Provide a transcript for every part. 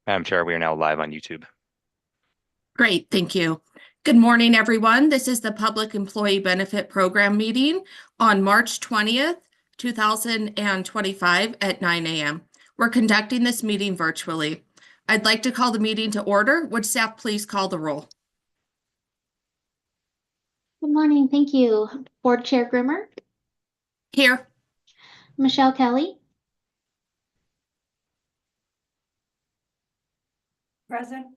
Madam Chair, we are now live on YouTube. Great, thank you. Good morning, everyone. This is the Public Employee Benefit Program meeting on March 20th, 2025 at 9 a.m. We're conducting this meeting virtually. I'd like to call the meeting to order. Would staff please call the roll? Good morning, thank you. Board Chair Grimmer, Here. Michelle Kelly, Present.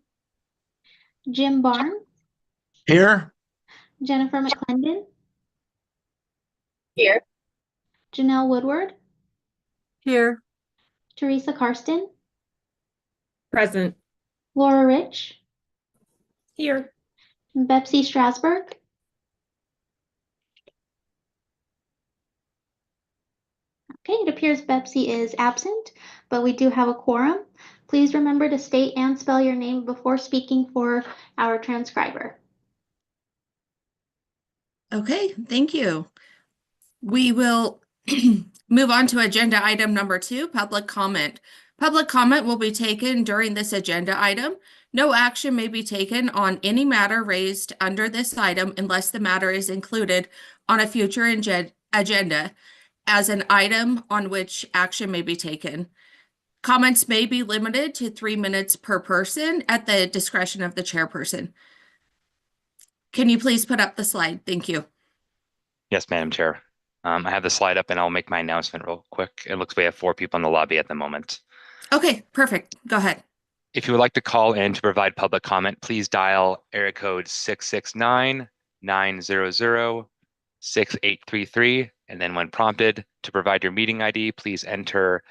Jim Barnes, Here. Jennifer McClendon, Here. Janelle Woodward, Here. Teresa Karsten, Present. Laura Rich, Here. Betsy Strasberg. Okay, it appears Betsy is absent, but we do have a quorum. Please remember to state and spell your name before speaking for our transcriber. Okay, thank you. We will move on to agenda item number 2, public comment. Public comment will be taken during this agenda item. No action may be taken on any matter raised under this item unless the matter is included on a future agenda as an item on which action may be taken. Comments may be limited to 3 minutes per person at the discretion of the chairperson. Can you please put up the slide? Thank you. Yes, Madam Chair. I have the slide up and I'll make my announcement real quick. It looks we have 4 people in the lobby at the moment. Okay, perfect. Go ahead. If you would like to call in to provide public comment, please dial area code 669-900-6833. And then when prompted to provide your meeting ID, please enter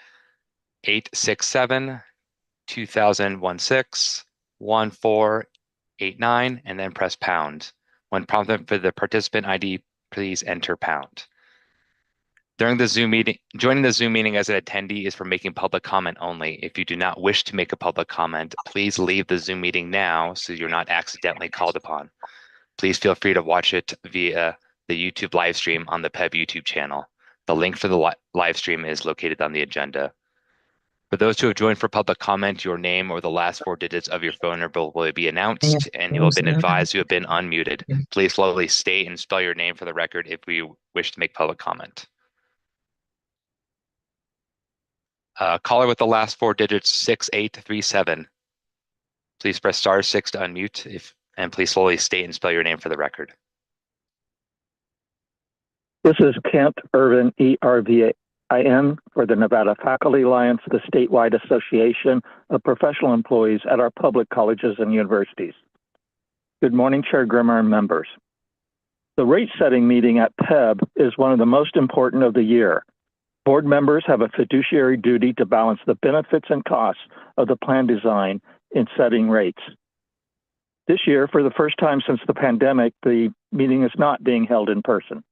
867-2016-1489 and then press pound. When prompted for the participant ID, please enter pound. During the Zoom meeting, joining the Zoom meeting as an attendee is for making public comment only. If you do not wish to make a public comment, please leave the Zoom meeting now so you're not accidentally called upon. Please feel free to watch it via the YouTube live stream on the PEB YouTube channel. The link for the live stream is located on the agenda. For those who have joined for public comment, your name or the last 4 digits of your phone number will be announced and you will have been advised you have been unmuted. Please slowly state and spell your name for the record if we wish to make public comment. Caller with the last 4 digits, 6837. Please press *6 to unmute and please slowly state and spell your name for the record. This is Kent Irvin, ERVIN, for the Nevada Faculty Alliance, the statewide association of professional employees at our public colleges and universities. Good morning, Chair Grimmer and members. The rate setting meeting at PEB is one of the most important of the year. Board members have a fiduciary duty to balance the benefits and costs of the plan design in setting rates. This year, for the first time since the pandemic, the meeting is not being held in person.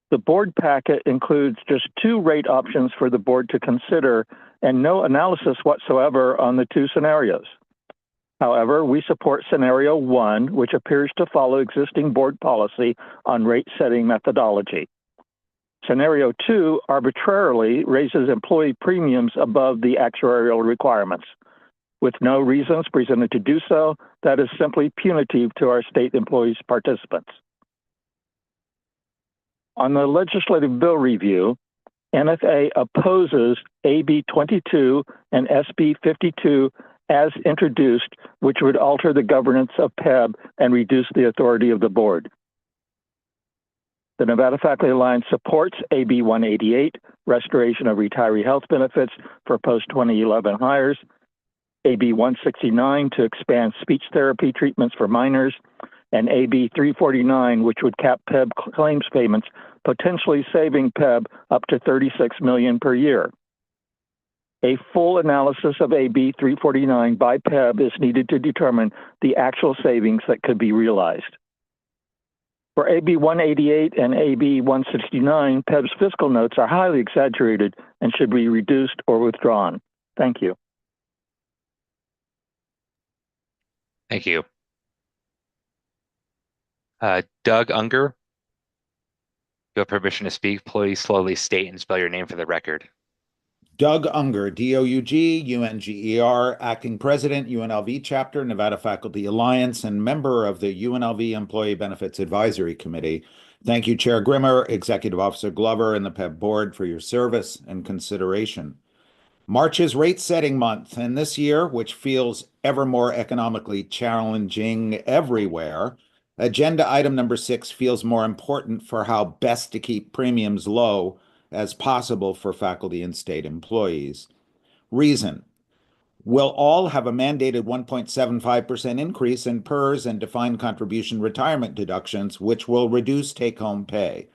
The board packet includes just 2 rate options for the board to consider and no analysis whatsoever on the 2 scenarios. However, we support scenario 1, which appears to follow existing board policy on rate setting methodology. Scenario 2 arbitrarily raises employee premiums above the actuarial requirements. With no reasons presented to do so, that is simply punitive to our state employees participants. On the legislative bill review, NFA opposes AB 22 and SB 52 as introduced, which would alter the governance of PEB and reduce the authority of the board. The Nevada Faculty Alliance supports AB 188, restoration of retiree health benefits for post-2011 hires, AB 169 to expand speech therapy treatments for minors, and AB 349, which would cap PEB claims payments, potentially saving PEB up to $36 million per year. A full analysis of AB 349 by PEB is needed to determine the actual savings that could be realized. For AB 188 and AB 169, PEB's fiscal notes are highly exaggerated and should be reduced or withdrawn. Thank you. Thank you. Doug Unger, you have permission to speak. Please slowly state and spell your name for the record. Doug Unger, D-O-U-G, U-N-G-E-R, Acting President, UNLV Chapter, Nevada Faculty Alliance, and member of the UNLV Employee Benefits Advisory Committee. Thank you, Chair Grimmer, Executive Officer Glover, and the PEB Board for your service and consideration. March is rate setting month, and this year, which feels ever more economically challenging everywhere, agenda item number 6 feels more important for how best to keep premiums low as possible for faculty and state employees. Reason: we'll all have a mandated 1.75% increase in PERS and defined contribution retirement deductions, which will reduce take-home pay.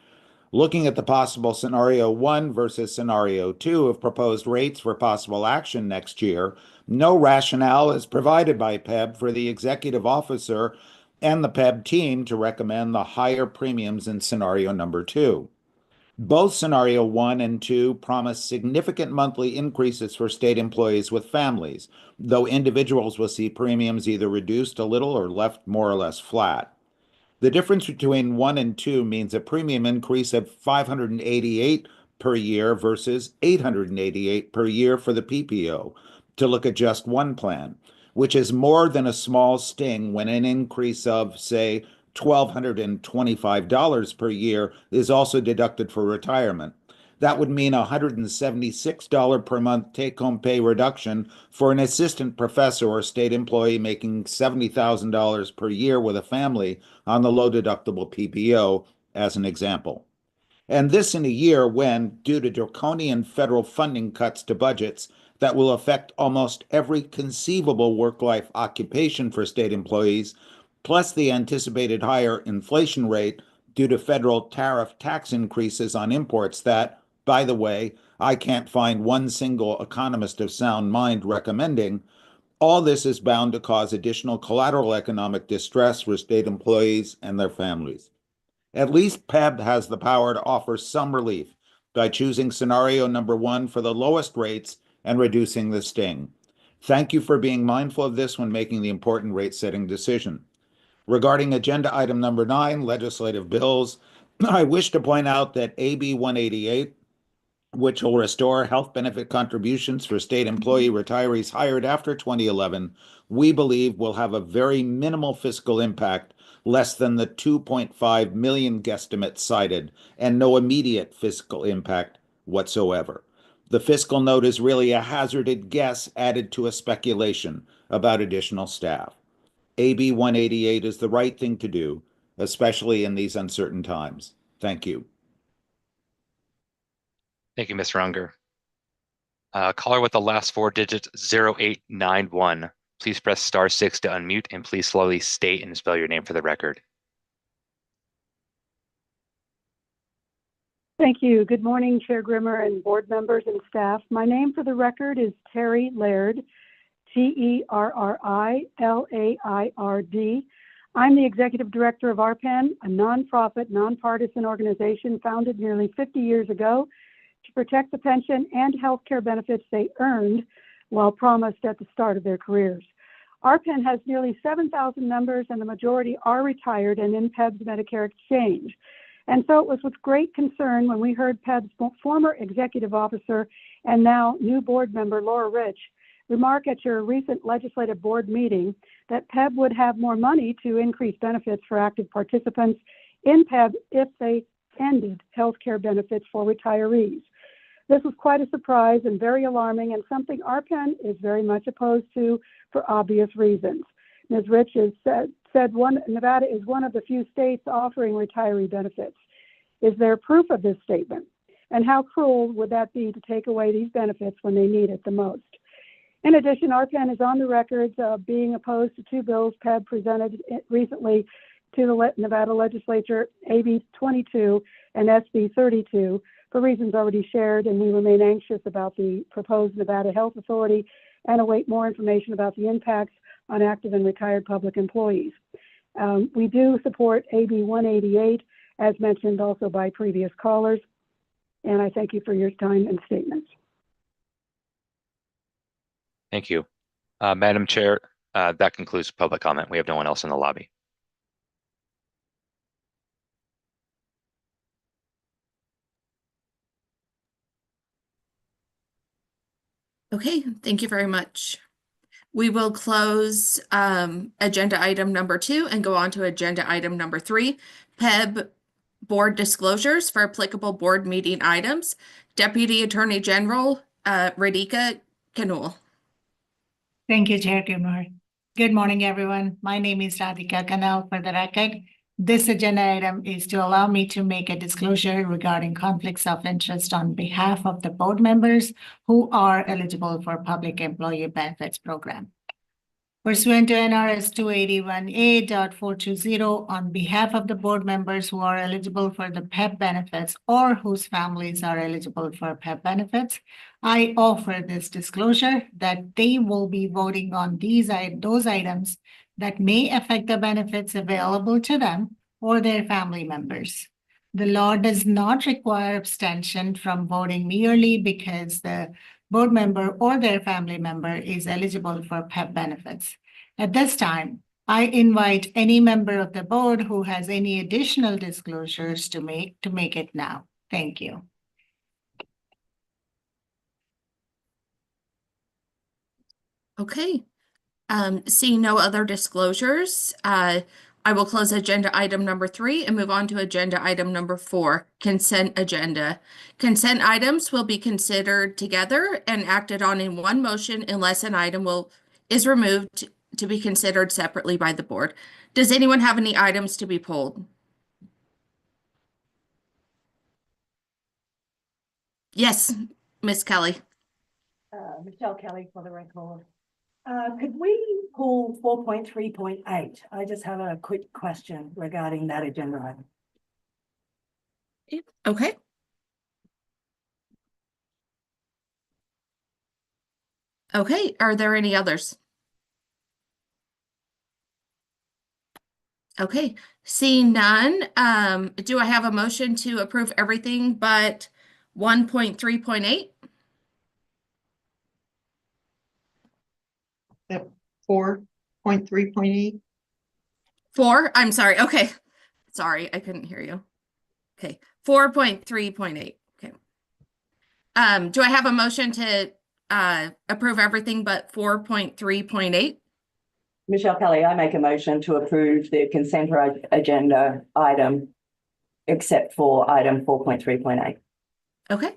Looking at the possible scenario 1 versus scenario 2 of proposed rates for possible action next year, no rationale is provided by PEB for the executive officer and the PEB team to recommend the higher premiums in scenario number 2. Both scenario 1 and 2 promise significant monthly increases for state employees with families, though individuals will see premiums either reduced a little or left more or less flat. The difference between 1 and 2 means a premium increase of $588 per year versus $888 per year for the PPO, to look at just one plan, which is more than a small sting when an increase of, say, $1,225 per year is also deducted for retirement. That would mean a $176 per month take-home pay reduction for an assistant professor or state employee making $70,000 per year with a family on the low-deductible PPO, as an example. And this in a year when, due to draconian federal funding cuts to budgets that will affect almost every conceivable work-life occupation for state employees, plus the anticipated higher inflation rate due to federal tariff tax increases on imports that, by the way, I can't find one single economist of sound mind recommending, all this is bound to cause additional collateral economic distress for state employees and their families. At least PEB has the power to offer some relief by choosing scenario number 1 for the lowest rates and reducing the sting. Thank you for being mindful of this when making the important rate-setting decision. Regarding agenda item number 9, legislative bills, I wish to point out that AB 188, which will restore health benefit contributions for state employee retirees hired after 2011, we believe will have a very minimal fiscal impact, less than the 2.5 million guesstimate cited, and no immediate fiscal impact whatsoever. The fiscal note is really a hazarded guess added to a speculation about additional staff. AB 188 is the right thing to do, especially in these uncertain times. Thank you. Thank you, Mr. Unger. Caller with the last 4 digits, 0891. Please press *6 to unmute, and please slowly state and spell your name for the record. Thank you. Good morning, Chair Grimmer and board members and staff. My name for the record is Terry Laird, Terrilaird. I'm the executive director of RPEN, a nonprofit, nonpartisan organization founded nearly 50 years ago to protect the pension and healthcare benefits they earned while promised at the start of their careers. RPEN has nearly 7,000 members, and the majority are retired and in PEB's Medicare exchange. And so it was with great concern when we heard PEB's former executive officer and now new board member Laura Rich remark at your recent legislative board meeting that PEB would have more money to increase benefits for active participants in PEB if they ended healthcare benefits for retirees. This was quite a surprise and very alarming, and something RPEN is very much opposed to for obvious reasons. Ms. Rich has said Nevada is one of the few states offering retiree benefits. Is there proof of this statement? And how cruel would that be to take away these benefits when they need it the most? In addition, RPEN is on the record being opposed to 2 bills PEB presented recently to the Nevada legislature, AB 22 and SB 32, for reasons already shared, and we remain anxious about the proposed Nevada Health Authority and await more information about the impacts on active and retired public employees. We do support AB 188, as mentioned also by previous callers, and I thank you for your time and statements. Thank you. Madam Chair, that concludes public comment. We have no one else in the lobby. Okay, thank you very much. We will close agenda item number 2 and go on to agenda item number 3, PEB board disclosures for applicable board meeting items. Deputy Attorney General Radhika Kanul. Thank you, Chair Gilmore. Good morning, everyone. My name is Radhika Kanal. For the record, this agenda item is to allow me to make a disclosure regarding conflicts of interest on behalf of the board members who are eligible for Public Employee Benefits Program. Pursuant to NRS 281A.420, on behalf of the board members who are eligible for the PEP benefits or whose families are eligible for PEP benefits, I offer this disclosure that they will be voting on those items that may affect the benefits available to them or their family members. The law does not require abstention from voting merely because the board member or their family member is eligible for PEP benefits. At this time, I invite any member of the board who has any additional disclosures to make it now. Thank you. Okay. Seeing no other disclosures, I will close agenda item number 3 and move on to agenda item number 4, consent agenda. Consent items will be considered together and acted on in one motion unless an item is removed to be considered separately by the board. Does anyone have any items to be pulled? Yes, Miss Kelly. Michelle Kelly for the record. Could we pull 4.3.8? I just have a quick question regarding that agenda item. Okay. Okay, are there any others? Okay, seeing none, do I have a motion to approve everything but 1.3.8? 4.3.8. 4, I'm sorry. Okay. Sorry, I couldn't hear you. Okay, 4.3.8. Okay. Do I have a motion to approve everything but 4.3.8? Michelle Kelly, I make a motion to approve the consent agenda item except for item 4.3.8. Okay.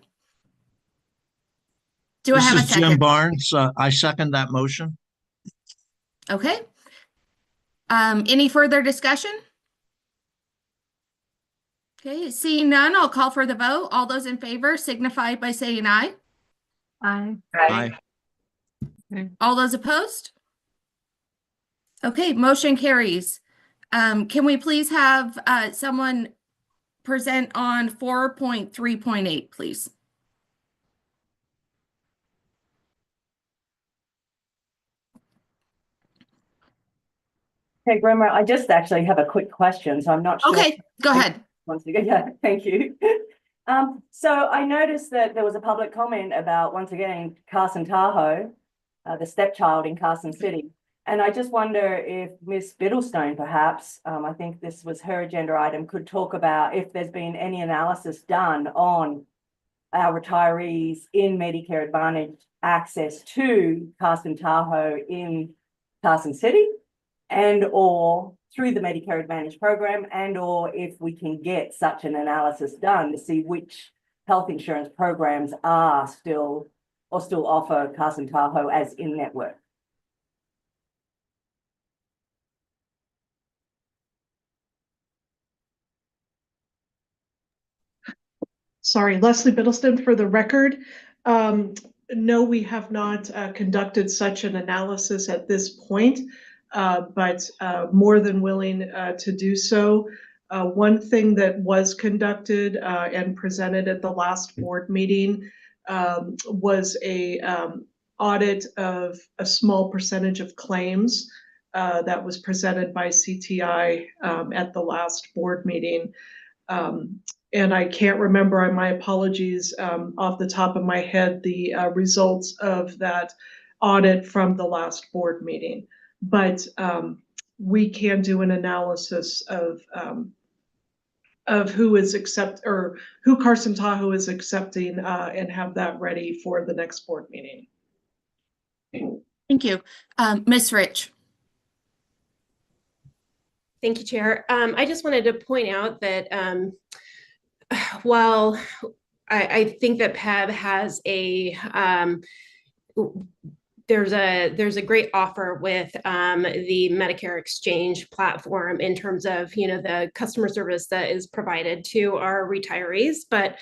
Do I have a second? This is Jim Barnes. I second that motion. Okay. Any further discussion? Okay, seeing none, I'll call for the vote. All those in favor signify by saying aye. Aye. Aye. All those opposed? Okay, motion carries. Can we please have someone present on 4.3.8, please? Okay, Grandma, I just actually have a quick question, so I'm not sure. Okay, go ahead. Once again, yeah, thank you. So I noticed that there was a public comment about, once again, Carson Tahoe, the stepchild in Carson City. And I just wonder if Miss Biddlestone, perhaps, I think this was her agenda item, could talk about if there's been any analysis done on our retirees in Medicare Advantage access to Carson Tahoe in Carson City, and or through the Medicare Advantage program, and or if we can get such an analysis done to see which health insurance programs are still offer Carson Tahoe as in-network. Sorry, Leslie Biddleston for the record. No, we have not conducted such an analysis at this point, but more than willing to do so. One thing that was conducted and presented at the last board meeting was a audit of a small percentage of claims that was presented by CTI at the last board meeting. And I can't remember, my apologies, off the top of my head, the results of that audit from the last board meeting. But we can do an analysis of who is who Carson Tahoe is accepting and have that ready for the next board meeting. Thank you. Ms. Rich. Thank you, Chair. I just wanted to point out that while I think that PEB has there's a great offer with the Medicare Exchange platform in terms of the customer service that is provided to our retirees, but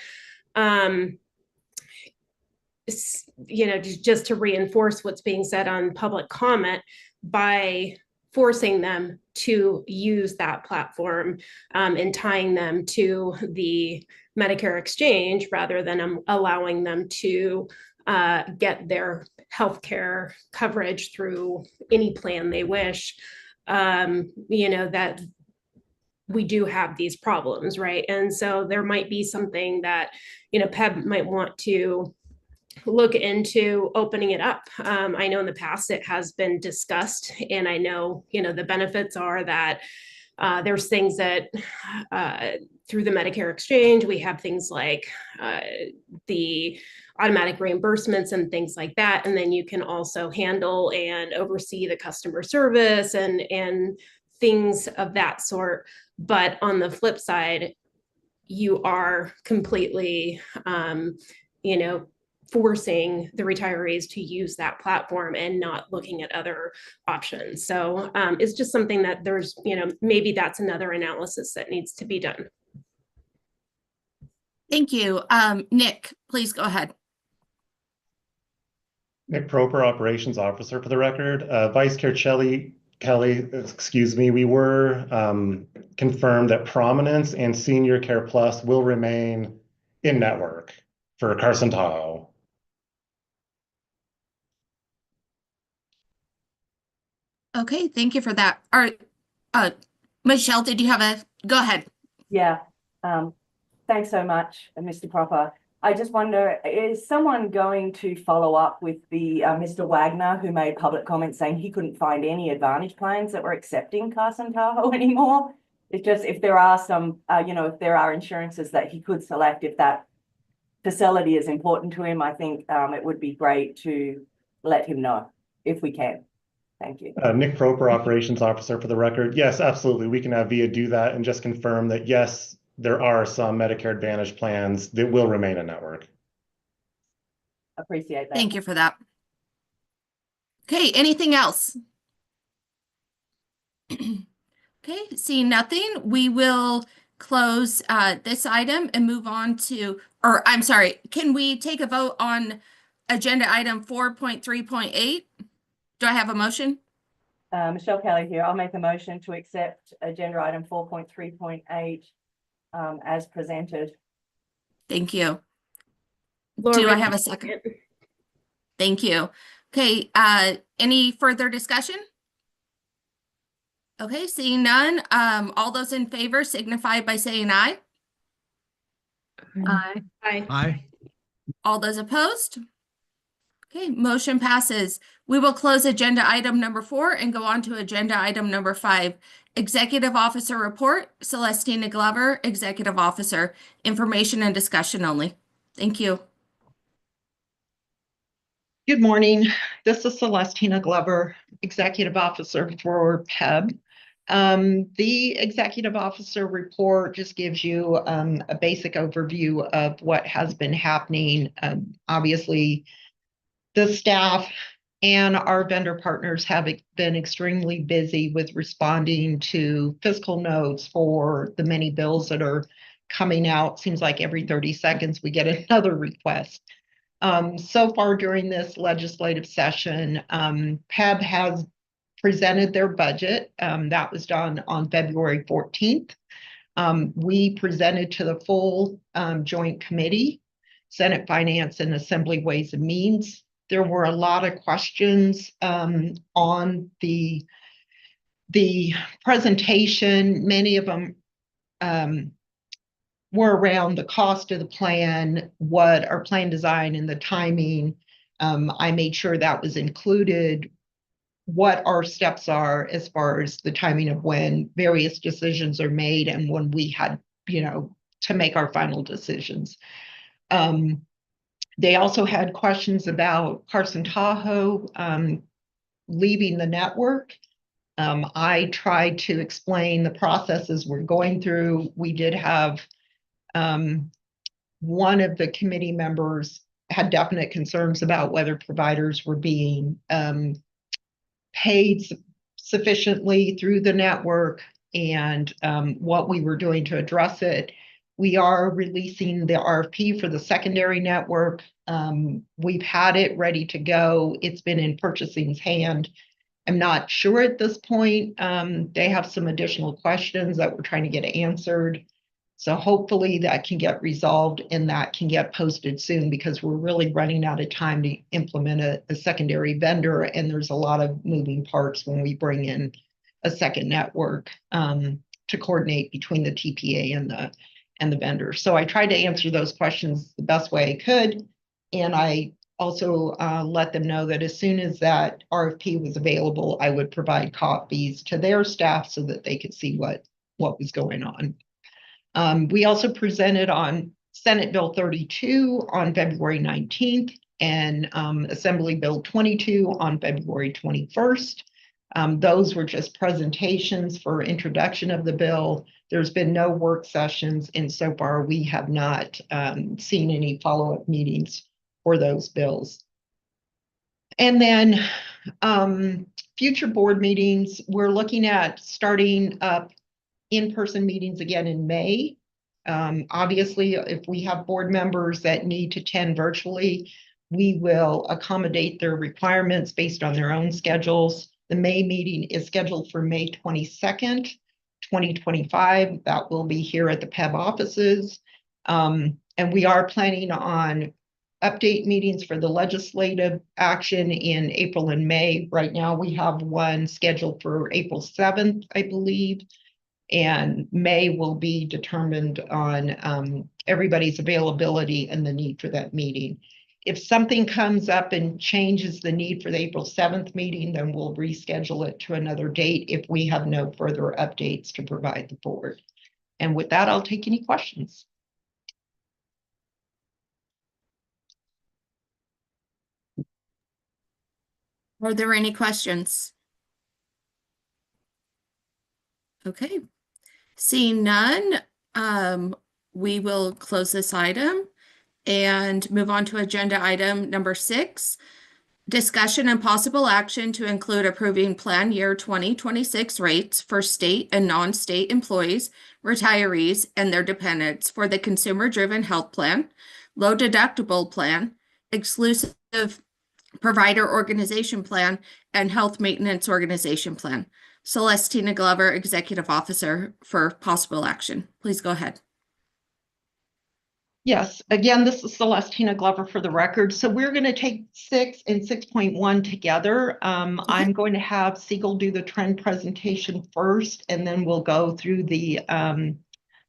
just to reinforce what's being said on public comment, by forcing them to use that platform and tying them to the Medicare Exchange rather than allowing them to get their healthcare coverage through any plan they wish, that we do have these problems, right? And so there might be something that, PEB might want to look into opening it up. I know in the past it has been discussed, and I know, the benefits are that there's things that through the Medicare Exchange, we have things like the automatic reimbursements and things like that. And then you can also handle and oversee the customer service and things of that sort. But on the flip side, you are completely, forcing the retirees to use that platform and not looking at other options. So it's just something that there's, maybe that's another analysis that needs to be done. Thank you. Nick, please go ahead. Nick Proper, Operations Officer for the record. Vice Chair Kelly, we were confirmed that Prominence and Senior Care Plus will remain in network for Carson Tahoe. Okay, thank you for that. Michelle, did you have go ahead? Yeah, thanks so much, Mr. Proper. I just wonder, is someone going to follow up with the Mr. Wagner, who made public comments saying he couldn't find any Advantage plans that were accepting Carson Tahoe anymore? It's just, if there are some, if there are insurances that he could select, if that facility is important to him, I think it would be great to let him know if we can. Thank you. Nick Proper, Operations Officer for the record. Yes, absolutely. We can have VIA do that and just confirm that, yes, there are some Medicare Advantage plans that will remain in network. Appreciate that. Thank you for that. Okay, anything else? Okay, seeing nothing, we will close this item and move on to, or I'm sorry, can we take a vote on agenda item 4.3.8? Do I have a motion? Michelle Kelly here. I'll make a motion to accept agenda item 4.3.8 as presented. Thank you. Laura, do I have a second? Thank you. Okay, any further discussion? Okay, seeing none, all those in favor signify by saying aye. Aye. Aye. Aye. All those opposed? Okay, motion passes. We will close agenda item number 4 and go on to agenda item number 5. Executive Officer Report, Celestina Glover, Executive Officer. Information and discussion only. Thank you. Good morning. This is Celestina Glover, Executive Officer for PEB. The Executive Officer Report just gives you a basic overview of what has been happening. Obviously, the staff and our vendor partners have been extremely busy with responding to fiscal notes for the many bills that are coming out. Seems like every 30 seconds we get another request. So far during this legislative session, PEB has presented their budget. That was done on February 14th. We presented to the full joint committee, Senate Finance and Assembly Ways and Means. There were a lot of questions on the presentation. Many of them were around the cost of the plan, what our plan design and the timing. I made sure that was included, what our steps are as far as the timing of when various decisions are made and when we had, to make our final decisions. They also had questions about Carson Tahoe. leaving the network. I tried to explain the processes we're going through. We did have one of the committee members had definite concerns about whether providers were being paid sufficiently through the network and what we were doing to address it. We are releasing the RFP for the secondary network. We've had it ready to go. It's been in purchasing's hand. I'm not sure at this point. They have some additional questions that we're trying to get answered. So hopefully that can get resolved and that can get posted soon, because we're really running out of time to implement a secondary vendor. And there's a lot of moving parts when we bring in a second network to coordinate between the TPA and the vendor. So I tried to answer those questions the best way I could. And I also let them know that as soon as that RFP was available, I would provide copies to their staff so that they could see what was going on. We also presented on Senate Bill 32 on February 19th and Assembly Bill 22 on February 21st. Those were just presentations for introduction of the bill. There's been no work sessions, and so far we have not seen any follow-up meetings for those bills. And then future board meetings, we're looking at starting up in-person meetings again in May. Obviously, if we have board members that need to attend virtually, we will accommodate their requirements based on their own schedules. The May meeting is scheduled for May 22nd, 2025. That will be here at the PEB offices. And we are planning on update meetings for the legislative action in April and May. Right now, we have one scheduled for April 7th, I believe. And May will be determined on everybody's availability and the need for that meeting. If something comes up and changes the need for the April 7th meeting, then we'll reschedule it to another date if we have no further updates to provide the board. And with that, I'll take any questions. Are there any questions? Okay, seeing none, we will close this item and move on to agenda item number 6. Discussion and possible action to include approving plan year 2026 rates for state and non-state employees, retirees, and their dependents for the consumer-driven health plan, low deductible plan, exclusive provider organization plan, and health maintenance organization plan. Celestina Glover, Executive Officer for possible action. Please go ahead. Yes, again, this is Celestina Glover for the record. So we're going to take 6 and 6.1 together. I'm going to have Siegel do the trend presentation first, and then we'll go through the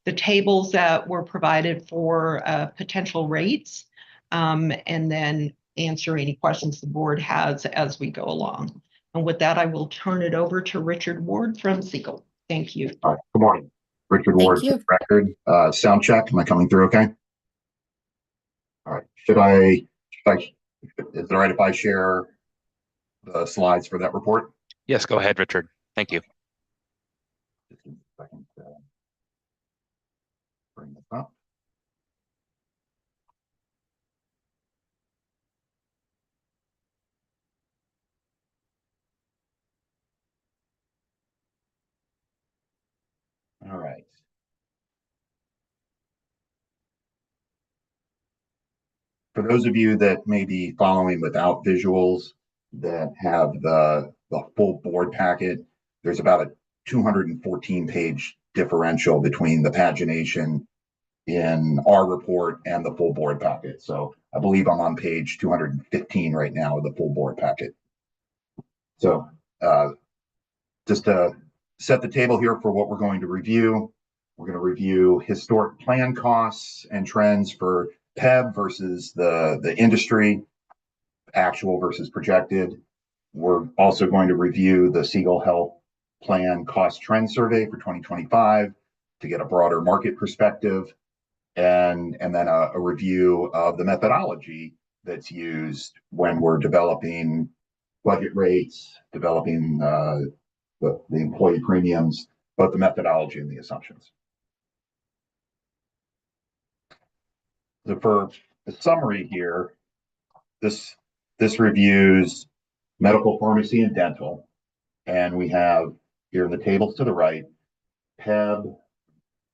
tables that were provided for potential rates, and then answer any questions the board has as we go along. And with that, I will turn it over to Richard Ward from Siegel. Thank you. All right, good morning. Richard Ward for the record. Sound check. Am I coming through okay? All right. Is it all right if I share the slides for that report? Yes, go ahead, Richard. Thank you. Just a second. Bring this up. All right. For those of you that may be following without visuals, that have the full board packet, there's about a 214-page differential between the pagination in our report and the full board packet. So I believe I'm on page 215 right now of the full board packet. So just to set the table here for what we're going to review, we're going to review historic plan costs and trends for PEB versus the industry, actual versus projected. We're also going to review the Siegel Health Plan Cost Trend Survey for 2025 to get a broader market perspective, and then a review of the methodology that's used when we're developing budget rates, developing the employee premiums, both the methodology and the assumptions. So for the summary here, this reviews medical, pharmacy, and dental. And we have here in the tables to the right, PEB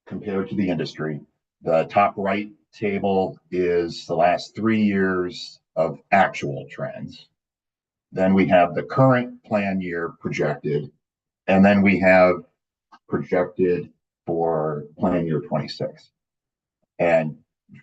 compared to the industry. The top right table is the last 3 years of actual trends. Then we have the current plan year projected, and then we have projected for plan year 26. And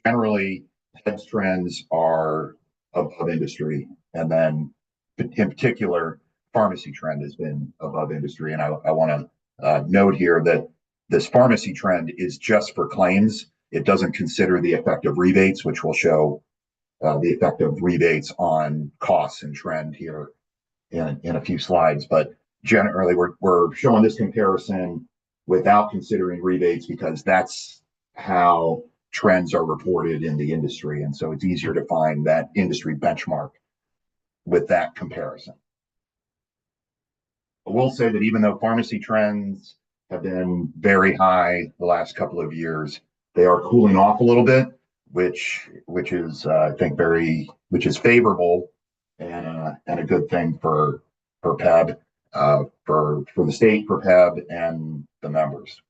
generally, PEB's trends are above industry, and then in particular, pharmacy trend has been above industry. And I want to note here that this pharmacy trend is just for claims. It doesn't consider the effect of rebates, which will show the effect of rebates on costs and trend here in a few slides. But generally, we're showing this comparison without considering rebates because that's how trends are reported in the industry. And so it's easier to find that industry benchmark with that comparison. I will say that even though pharmacy trends have been very high the last couple of years, they are cooling off a little bit, which is I think which is favorable and a good thing for PEB, for the state, for PEB, and the members.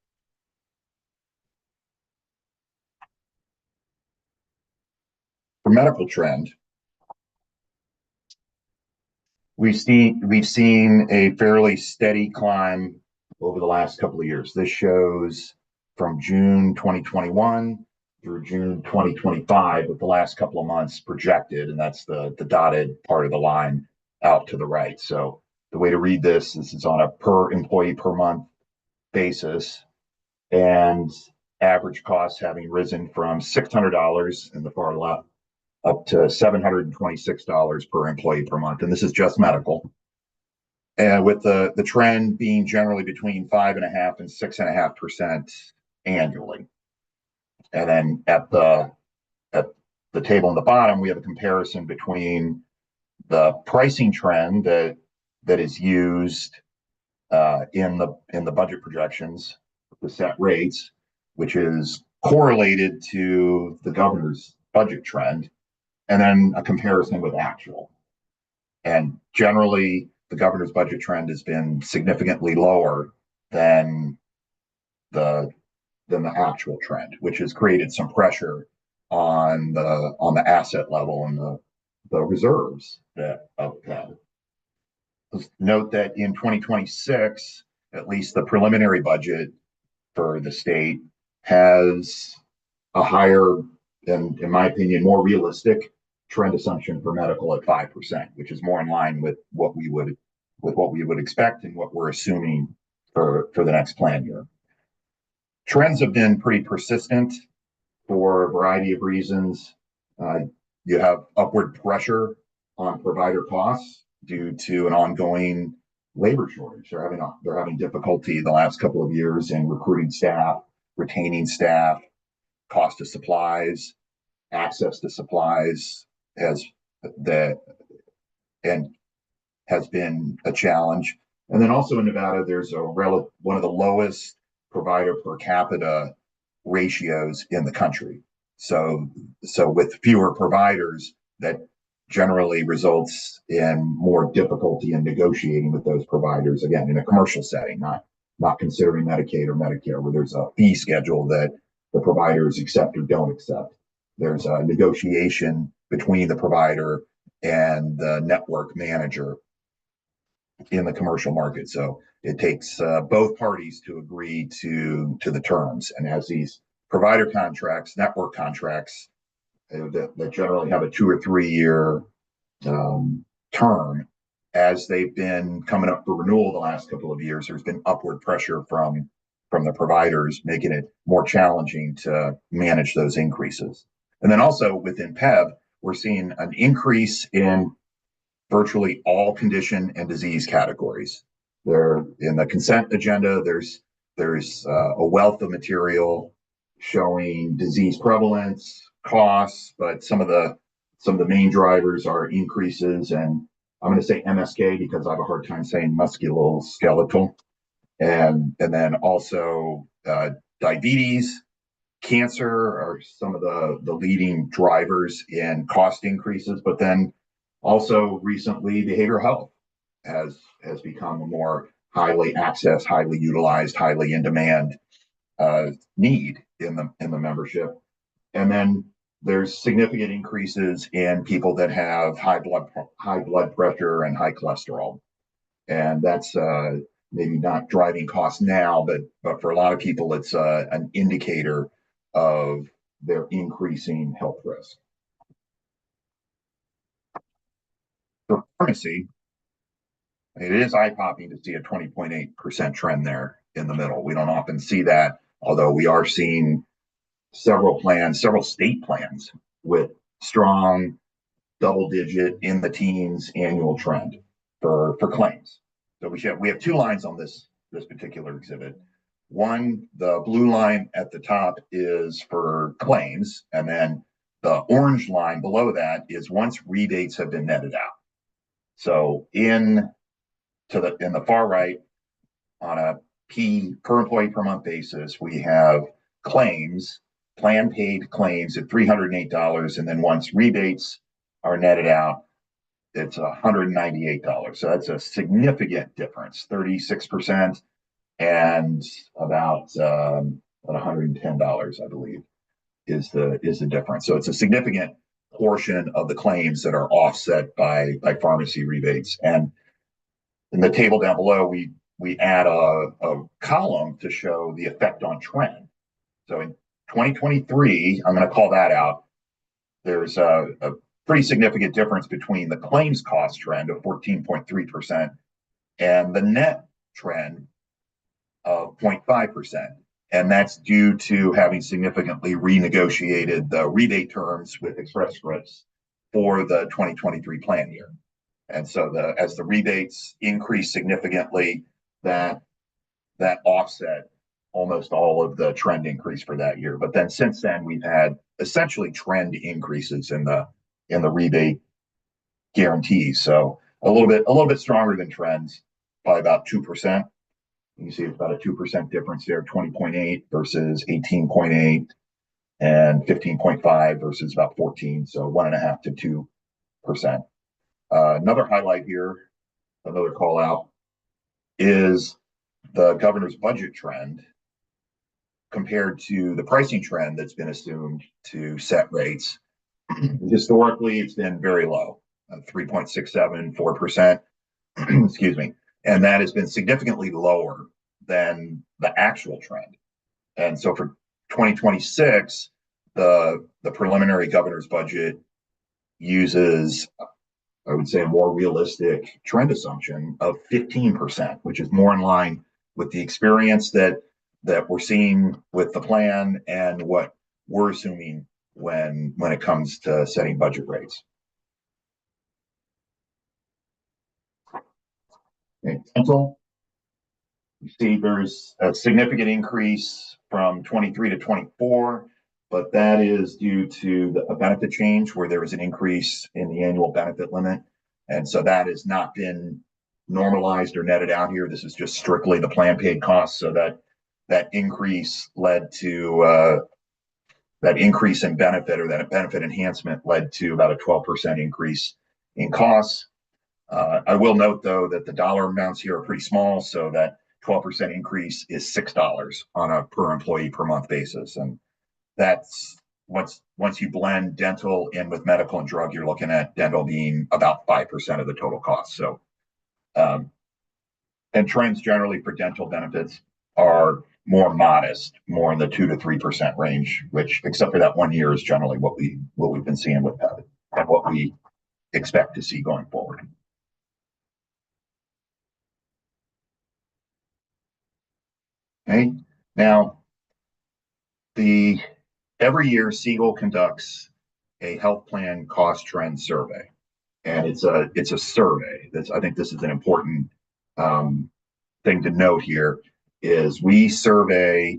For medical trend, we've seen a fairly steady climb over the last couple of years. This shows from June 2021 through June 2025, with the last couple of months projected, and that's the dotted part of the line out to the right. So the way to read this is on a per employee per month basis, and average costs having risen from $600 in the far left up to $726 per employee per month. And this is just medical. And with the trend being generally between 5.5% and 6.5% annually. And then at the table on the bottom, we have a comparison between the pricing trend that is used in the budget projections, the set rates, which is correlated to the governor's budget trend, and then a comparison with actual. And generally, the governor's budget trend has been significantly lower than the actual trend, which has created some pressure on the asset level and the reserves of PEB. Note that in 2026, at least the preliminary budget for the state has a higher, and in my opinion, more realistic trend assumption for medical at 5%, which is more in line with what we would expect and what we're assuming for the next plan year. Trends have been pretty persistent for a variety of reasons. You have upward pressure on provider costs due to an ongoing labor shortage. They're having difficulty the last couple of years in recruiting staff, retaining staff, cost of supplies, access to supplies has been a challenge. And then also in Nevada, there's one of the lowest provider per capita ratios in the country. So with fewer providers, that generally results in more difficulty in negotiating with those providers, again, in a commercial setting, not considering Medicaid or Medicare, where there's a fee schedule that the providers accept or don't accept. There's a negotiation between the provider and the network manager in the commercial market. So it takes both parties to agree to the terms. And as these provider contracts, network contracts, that generally have a 2 or 3 year term, as they've been coming up for renewal the last couple of years, there's been upward pressure from the providers, making it more challenging to manage those increases. And then also within PEB, we're seeing an increase in virtually all condition and disease categories. There, in the consent agenda, there's a wealth of material showing disease prevalence, costs, but some of the main drivers are increases and I'm going to say MSK because I have a hard time saying musculoskeletal. And then also diabetes, cancer are some of the leading drivers in cost increases, but then also recently behavioral health has become a more highly accessed, highly utilized, highly in demand need in the membership. And then there's significant increases in people that have high blood pressure and high cholesterol, and that's maybe not driving costs now, but for a lot of people, it's an indicator of their increasing health risk. For pharmacy, it is eye-popping to see a 20.8% trend there in the middle. We don't often see that, although we are seeing several state plans with strong double-digit in the teens annual trend for claims. So we have two lines on this particular exhibit. One, the blue line at the top is for claims, and then the orange line below that is once rebates have been netted out. So in the far right, on a per employee per month basis, we have claims, plan paid claims at $308, and then once rebates are netted out, it's $198. So that's a significant difference, 36%, and about $110, I believe, is the difference. So it's a significant portion of the claims that are offset by pharmacy rebates. And in the table down below, we add a column to show the effect on trend. So in 2023, I'm going to call that out. There's a pretty significant difference between the claims cost trend of 14.3% and the net trend of 0.5%. And that's due to having significantly renegotiated the rebate terms with Express Scripts for the 2023 plan year. And so as the rebates increase significantly, that offset almost all of the trend increase for that year. But then since then, we've had essentially trend increases in the rebate guarantees. So a little bit stronger than trends by about 2%. You can see it's about a 2% difference there, 20.8 versus 18.8 and 15.5 versus about 14. So 1.5 to 2%. Another highlight here, another call out, is the governor's budget trend compared to the pricing trend that's been assumed to set rates. Historically, it's been very low, 3.67, 4%, excuse me. And that has been significantly lower than the actual trend. And so for 2026, the preliminary governor's budget uses, I would say, a more realistic trend assumption of 15%, which is more in line with the experience that we're seeing with the plan and what we're assuming when it comes to setting budget rates. Okay, dental, you see there's a significant increase from 23 to 24, but that is due to a benefit change where there was an increase in the annual benefit limit. And so that has not been normalized or netted out here. This is just strictly the plan paid costs. So that increase led to that increase in benefit, or that benefit enhancement led to about a 12% increase in costs. I will note, though, that the dollar amounts here are pretty small, so that 12% increase is $6 on a per employee per month basis. And that's once you blend dental in with medical and drug, you're looking at dental being about 5% of the total cost. So, and trends generally for dental benefits are more modest, more in the 2 to 3% range, which, except for that 1 year, is generally what we've been seeing with that and what we expect to see going forward. Okay, now every year Siegel conducts a health plan cost trend survey, and it's a survey. I think this is an important thing to note here. Is we survey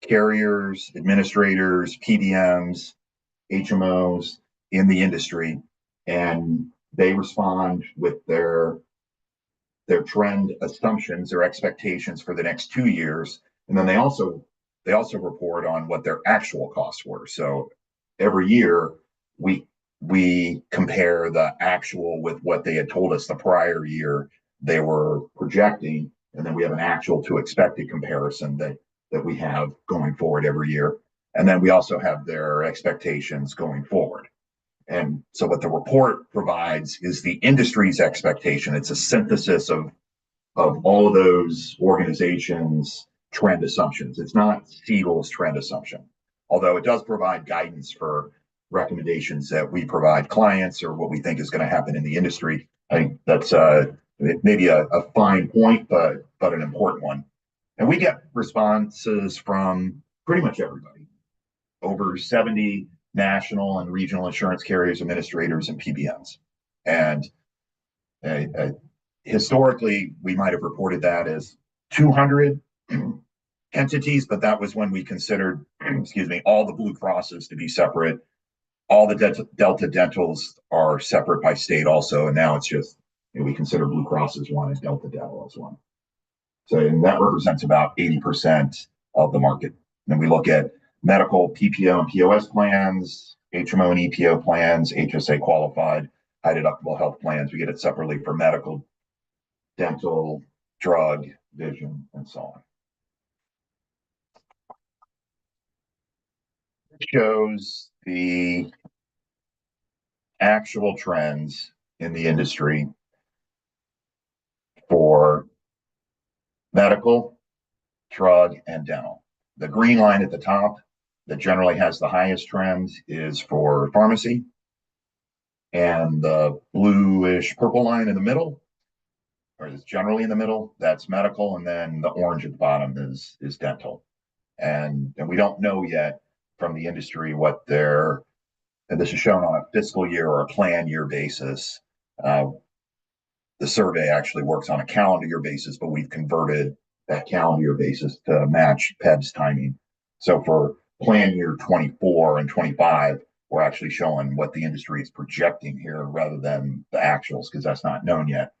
carriers, administrators, PBMs, HMOs in the industry, and they respond with their trend assumptions, their expectations for the next 2 years, and then they also report on what their actual costs were. So every year we compare the actual with what they had told us the prior year they were projecting, and then we have an actual to expected comparison that we have going forward every year. And then we also have their expectations going forward. And so what the report provides is the industry's expectation. It's a synthesis of all of those organizations' trend assumptions. It's not Siegel's trend assumption, although it does provide guidance for recommendations that we provide clients or what we think is going to happen in the industry. I think that's maybe a fine point, but an important one. And we get responses from pretty much everybody. Over 70 national and regional insurance carriers, administrators, and PBMs. And historically, we might have reported that as 200 entities, but that was when we considered, all the Blue Crosses to be separate. All the Delta Dentals are separate by state also, and now it's just, we consider Blue Cross as one and Delta Dental as one. So and that represents about 80% of the market. And we look at medical, PPO, and POS plans, HMO and EPO plans, HSA qualified, high deductible health plans. We get it separately for medical, dental, drug, vision, and so on. It shows the actual trends in the industry for medical, drug, and dental. The green line at the top that generally has the highest trend is for pharmacy. And the bluish purple line in the middle, or is generally in the middle, that's medical. And then the orange at the bottom is dental. And we don't know yet from the industry what and this is shown on a fiscal year or a plan year basis. The survey actually works on a calendar year basis, but we've converted that calendar year basis to match PEB's timing. So for plan year 24 and 25, we're actually showing what the industry is projecting here rather than the actuals, because that's not known yet.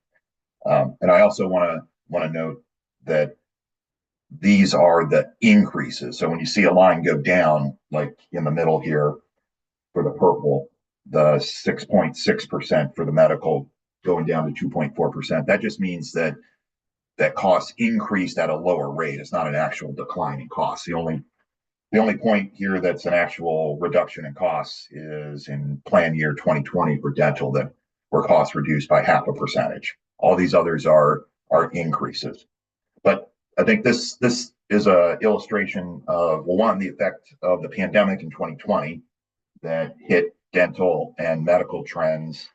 And I also want to note that these are the increases. So when you see a line go down, like in the middle here for the purple, the 6.6% for the medical going down to 2.4%, that just means that costs increased at a lower rate. It's not an actual decline in costs. The only point here that's an actual reduction in costs is in plan year 2020 for dental, that where costs reduced by 0.5%. All these others are increases. But I think this is a illustration of, well, one, the effect of the pandemic in 2020 that hit dental and medical trends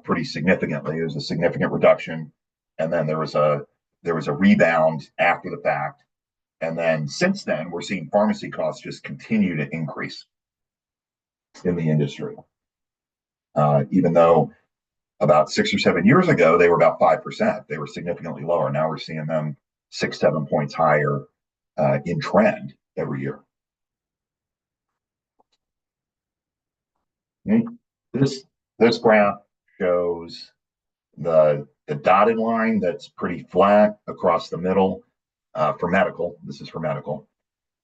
pretty significantly. It was a significant reduction, and then there was a rebound after the fact. And then since then, we're seeing pharmacy costs just continue to increase in the industry. Even though about 6 or 7 years ago, they were about 5%. They were significantly lower. Now we're seeing them 6-7 points higher in trend every year. Okay. This graph shows the dotted line that's pretty flat across the middle for medical. This is for medical,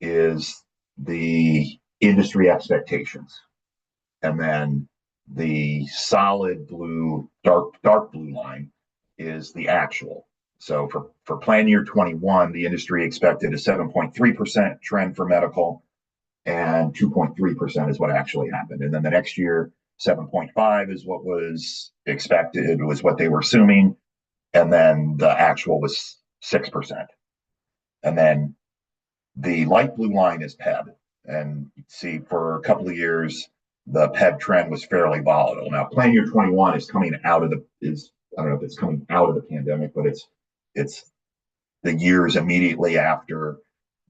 is the industry expectations. And then the solid blue, dark blue line is the actual. So for plan year 21, the industry expected a 7.3% trend for medical, and 2.3% is what actually happened. And then the next year, 7.5 is what was expected, was what they were assuming. And then the actual was 6%. And then the light blue line is PEB. And you see for a couple of years, the PEB trend was fairly volatile. Now, plan year 21 is coming out of I don't know if it's coming out of the pandemic, but it's the years immediately after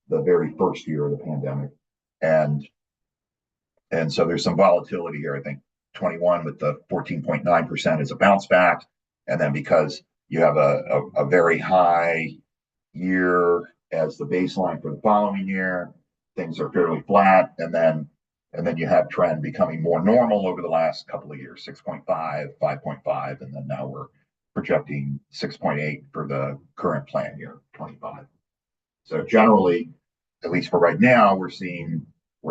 the very first year of the pandemic. And so there's some volatility here. I think 21 with the 14.9% is a bounce back. And then because you have a very high year as the baseline for the following year, things are fairly flat. And then And then you have trend becoming more normal over the last couple of years, 6.5, 5.5, and then now we're projecting 6.8 for the current plan year, 25. So generally, at least for right now, we're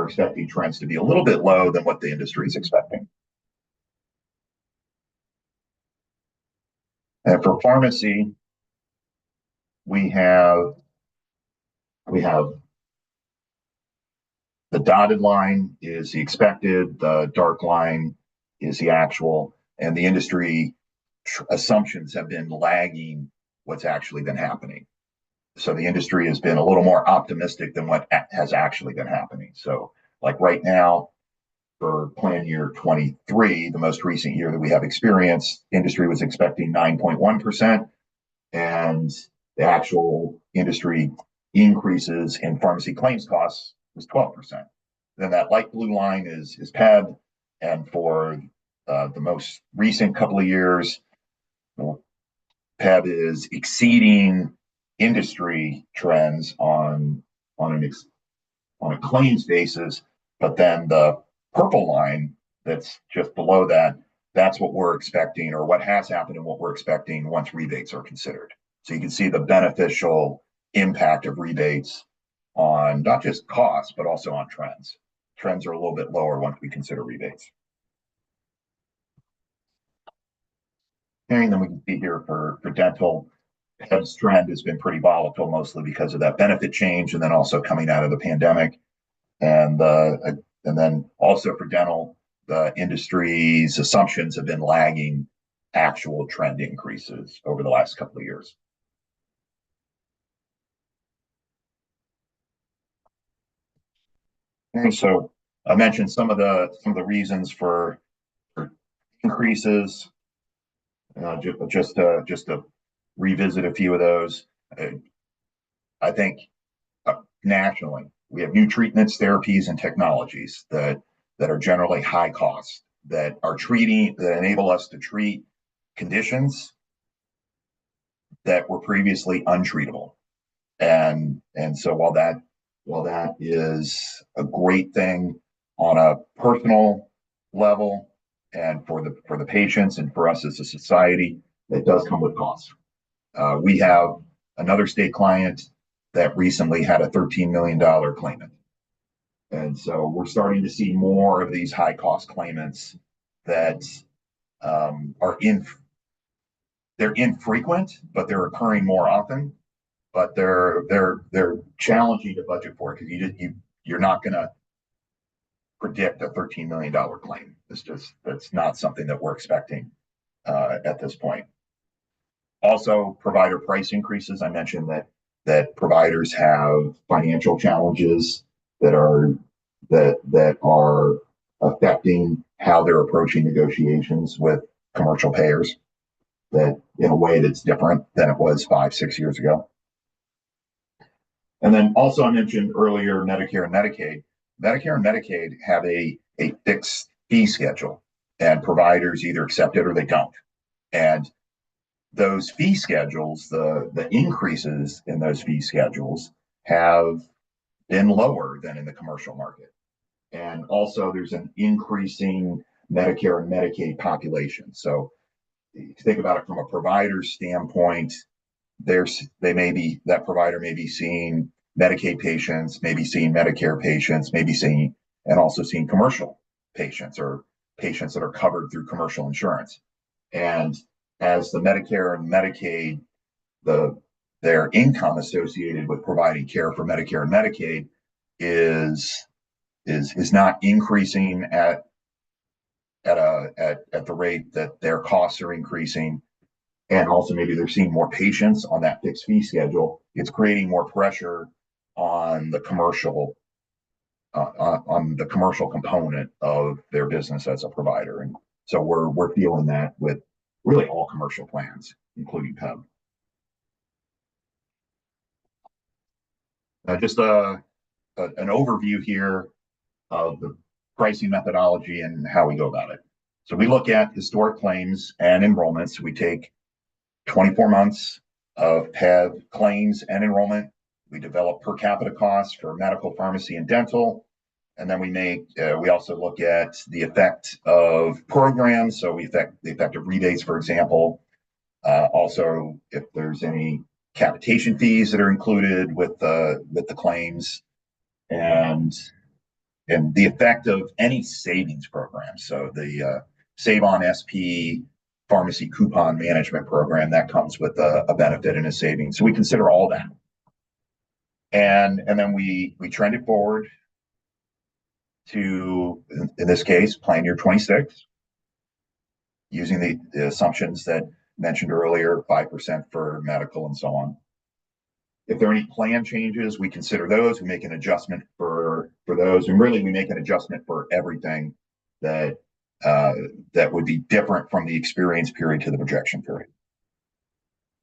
expecting trends to be a little bit low than what the industry is expecting. And for pharmacy, we have the dotted line is the expected, the dark line is the actual, and the industry assumptions have been lagging what's actually been happening. So the industry has been a little more optimistic than what has actually been happening. So like right now, for plan year 23, the most recent year that we have experienced, industry was expecting 9.1%, and the actual industry increases in pharmacy claims costs was 12%. Then that light blue line is PEB, and for the most recent couple of years, PEB is exceeding industry trends on a claims basis, but then the purple line that's just below that, that's what we're expecting, or what has happened and what we're expecting once rebates are considered. So you can see the beneficial impact of rebates on not just costs, but also on trends. Trends are a little bit lower once we consider rebates. And then we can see here for dental, PEB's trend has been pretty volatile, mostly because of that benefit change, and then also coming out of the pandemic. And then also for dental, the industry's assumptions have been lagging actual trend increases over the last couple of years. And so I mentioned some of the reasons for increases. Just to revisit a few of those. I think nationally, we have new treatments, therapies, and technologies that are generally high cost, that enable us to treat conditions that were previously untreatable. And so while that is a great thing on a personal level and for the patients and for us as a society, it does come with costs. We have another state client that recently had a $13 million claimant. And so we're starting to see more of these high cost claimants that they're infrequent, but they're occurring more often, but they're challenging to budget for it, because you're not going to predict a $13 million claim. That's not something that we're expecting at this point. Also, provider price increases. I mentioned that providers have financial challenges that are affecting how they're approaching negotiations with commercial payers, that in a way that's different than it was 5-6 years ago. And then also I mentioned earlier Medicare and Medicaid. Medicare and Medicaid have a fixed fee schedule, and providers either accept it or they don't. And those fee schedules, the increases in those fee schedules have been lower than in the commercial market. And also there's an increasing Medicare and Medicaid population. So if you think about it from a provider standpoint, that provider may be seeing Medicaid patients, maybe seeing Medicare patients, and also seeing commercial patients, or patients that are covered through commercial insurance. And as the Medicare and Medicaid, their income associated with providing care for Medicare and Medicaid is not increasing at the rate that their costs are increasing, and also maybe they're seeing more patients on that fixed fee schedule, it's creating more pressure on the commercial component of their business as a provider. And so we're feeling that with really all commercial plans, including PEB. Just an overview here of the pricing methodology and how we go about it. So we look at historic claims and enrollments. We take 24 months of PEB claims and enrollment. We develop per capita costs for medical, pharmacy, and dental, And then we also look at the effect of programs. So the effect of rebates, for example. Also, if there's any capitation fees that are included with the claims, and the effect of any savings program. So the Save on SP pharmacy coupon management program that comes with a benefit and a savings. So we consider all that. And then we trend it forward to, in this case, plan year 26, using the assumptions that mentioned earlier, 5% for medical and so on. If there are any plan changes, we consider those. We make an adjustment for those, and really we make an adjustment for everything that would be different from the experience period to the projection period.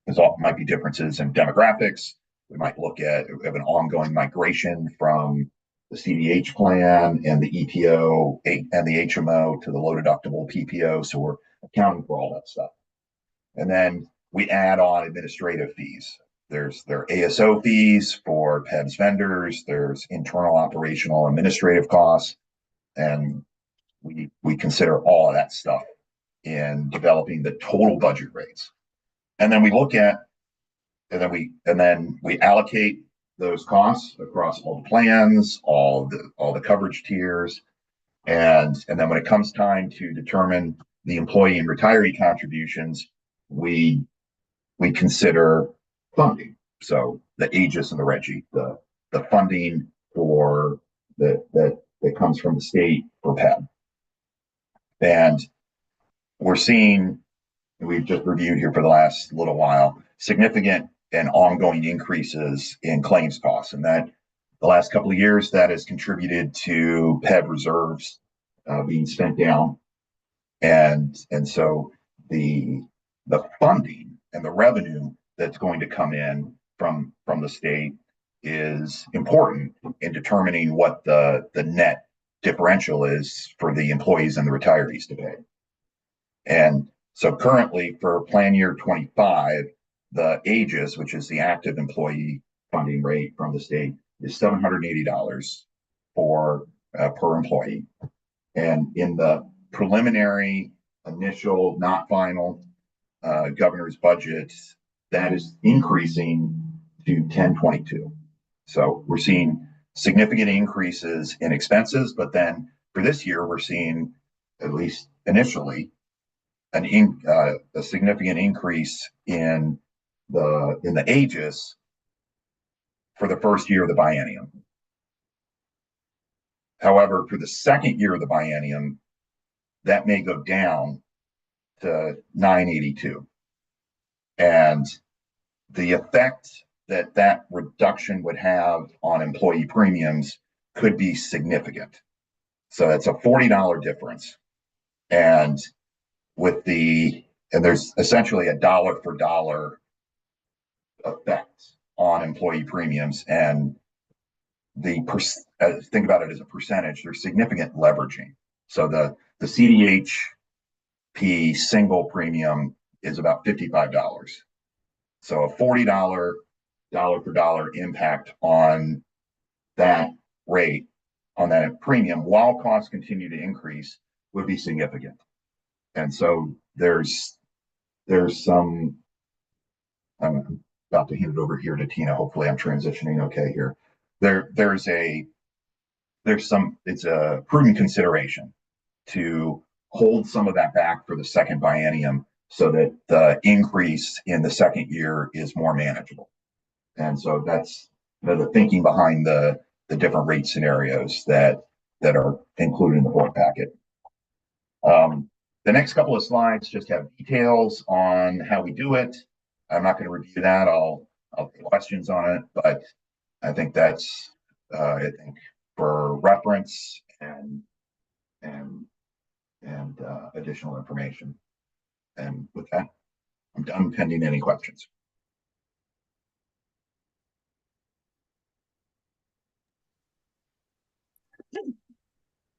There's all might be differences in demographics. We might look at we have an ongoing migration from the CDH plan and the EPO and the HMO to the low deductible PPO. So we're accounting for all that stuff. And then we add on administrative fees. There are ASO fees for PEBS vendors. There's internal operational administrative costs. And we consider all of that stuff in developing the total budget rates. And then we look at, and then we allocate those costs across all the plans, all the coverage tiers. And then when it comes time to determine the employee and retiree contributions, we consider funding. So the AGIS and the REGI, the funding for that comes from the state for PEB. And we're seeing, we've just reviewed here for the last little while, significant and ongoing increases in claims costs. And that the last couple of years, that has contributed to PEB reserves being spent down. And so the funding and the revenue that's going to come in from the state is important in determining what the net differential is for the employees and the retirees to pay. And so currently for plan year 25, the AGIS, which is the active employee funding rate from the state, is $780 per employee. And in the preliminary, initial, not final governor's budget, that is increasing to $1,022. So we're seeing significant increases in expenses, but then for this year, we're seeing, at least initially, a significant increase in the AGIS for the first year of the biennium. However, for the second year of the biennium, that may go down to $982. And the effect that reduction would have on employee premiums could be significant. So that's a $40 difference. And there's essentially a dollar for dollar effect on employee premiums. And think about it as a percentage, there's significant leveraging. So the CDHP single premium is about $55. So a $40 dollar for dollar impact on that rate, on that premium, while costs continue to increase, would be significant. And so there's some, I'm about to hand it over here to Tina. Hopefully I'm transitioning okay here. It's a prudent consideration to hold some of that back for the second biennium so that the increase in the second year is more manageable. And so that's the thinking behind the different rate scenarios that are included in the board packet. The next couple of slides just have details on how we do it. I'm not going to review that. I'll take questions on it, but I think that's for reference and additional information. And with that, I'm done pending any questions.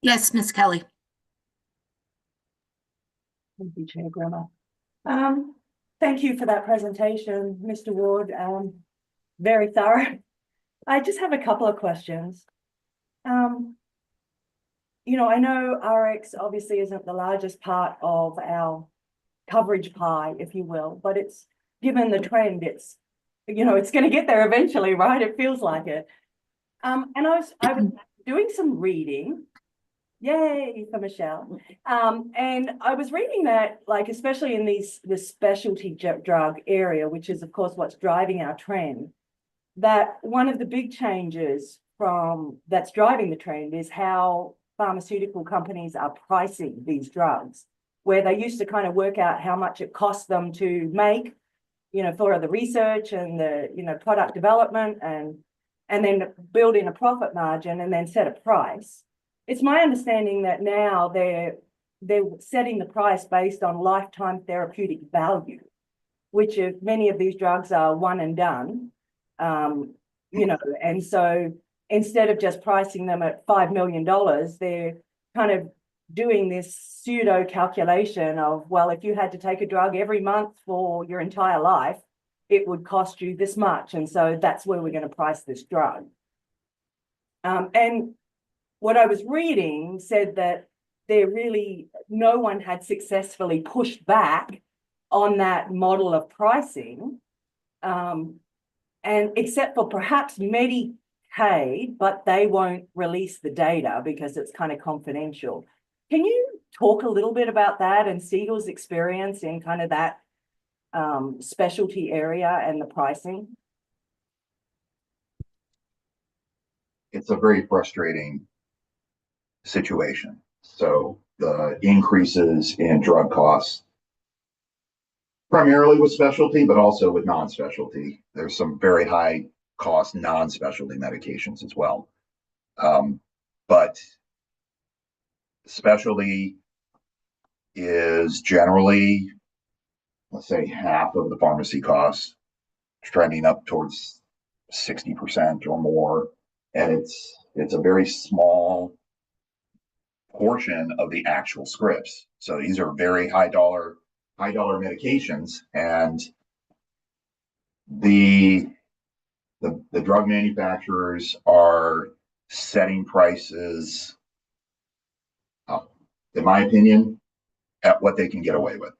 Yes, Ms. Kelly. Thank you for that presentation, Mr. Ward. Very thorough. I just have a couple of questions. I know RX obviously isn't the largest part of our coverage pie, if you will, but it's given the trend, it's going to get there eventually, right? It feels like it. And I was doing some reading. Yay for Michelle. And I was reading that, like, especially in the specialty drug area, which is of course what's driving our trend, that one of the big changes that's driving the trend is how pharmaceutical companies are pricing these drugs, where they used to kind of work out how much it cost them to make, for the research and the, product development and then build in a profit margin and then set a price. It's my understanding that now they're setting the price based on lifetime therapeutic value, which many of these drugs are one and done. And so instead of just pricing them at $5 million, they're kind of doing this pseudo calculation of, well, if you had to take a drug every month for your entire life, it would cost you this much. And so that's where we're going to price this drug. And what I was reading said that no one had successfully pushed back on that model of pricing, and except for perhaps Medicaid, but they won't release the data because it's kind of confidential. Can you talk a little bit about that and Siegel's experience in kind of that specialty area and the pricing? It's a very frustrating situation. So the increases in drug costs, primarily with specialty, but also with non-specialty. There's some very high cost non-specialty medications as well. But specialty is generally, let's say, half of the pharmacy costs, trending up towards 60% or more. And it's a very small portion of the actual scripts. So these are very high dollar medications, and the drug manufacturers are setting prices, in my opinion, at what they can get away with.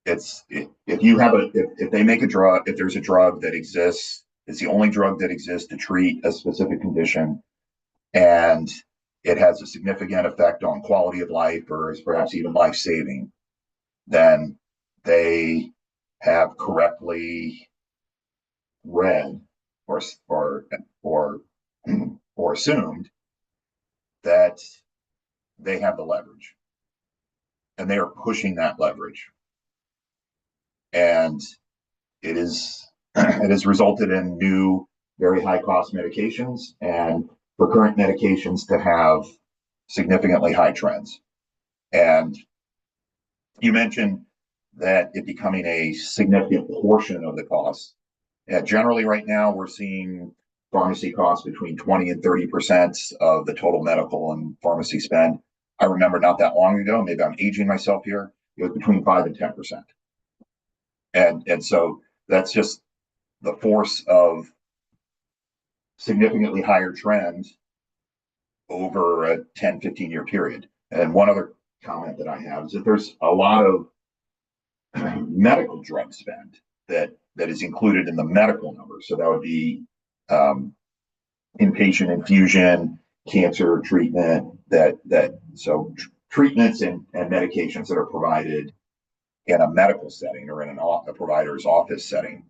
If they make a drug, if there's a drug that exists, it's the only drug that exists to treat a specific condition, and it has a significant effect on quality of life or is perhaps even life-saving, then they have correctly read or assumed that they have the leverage, and they are pushing that leverage, and it has resulted in new very high cost medications and for current medications to have significantly high trends. And you mentioned that it becoming a significant portion of the cost. Generally right now we're seeing pharmacy costs between 20 and 30% of the total medical and pharmacy spend. I remember not that long ago, maybe I'm aging myself here, it was between 5 and 10%. And so that's just the force of significantly higher trends over a 10, 15-year period. And one other comment that I have is that there's a lot of medical drug spend that is included in the medical numbers. So that would be inpatient infusion, cancer treatment, treatments and medications that are provided in a medical setting or in a provider's office setting.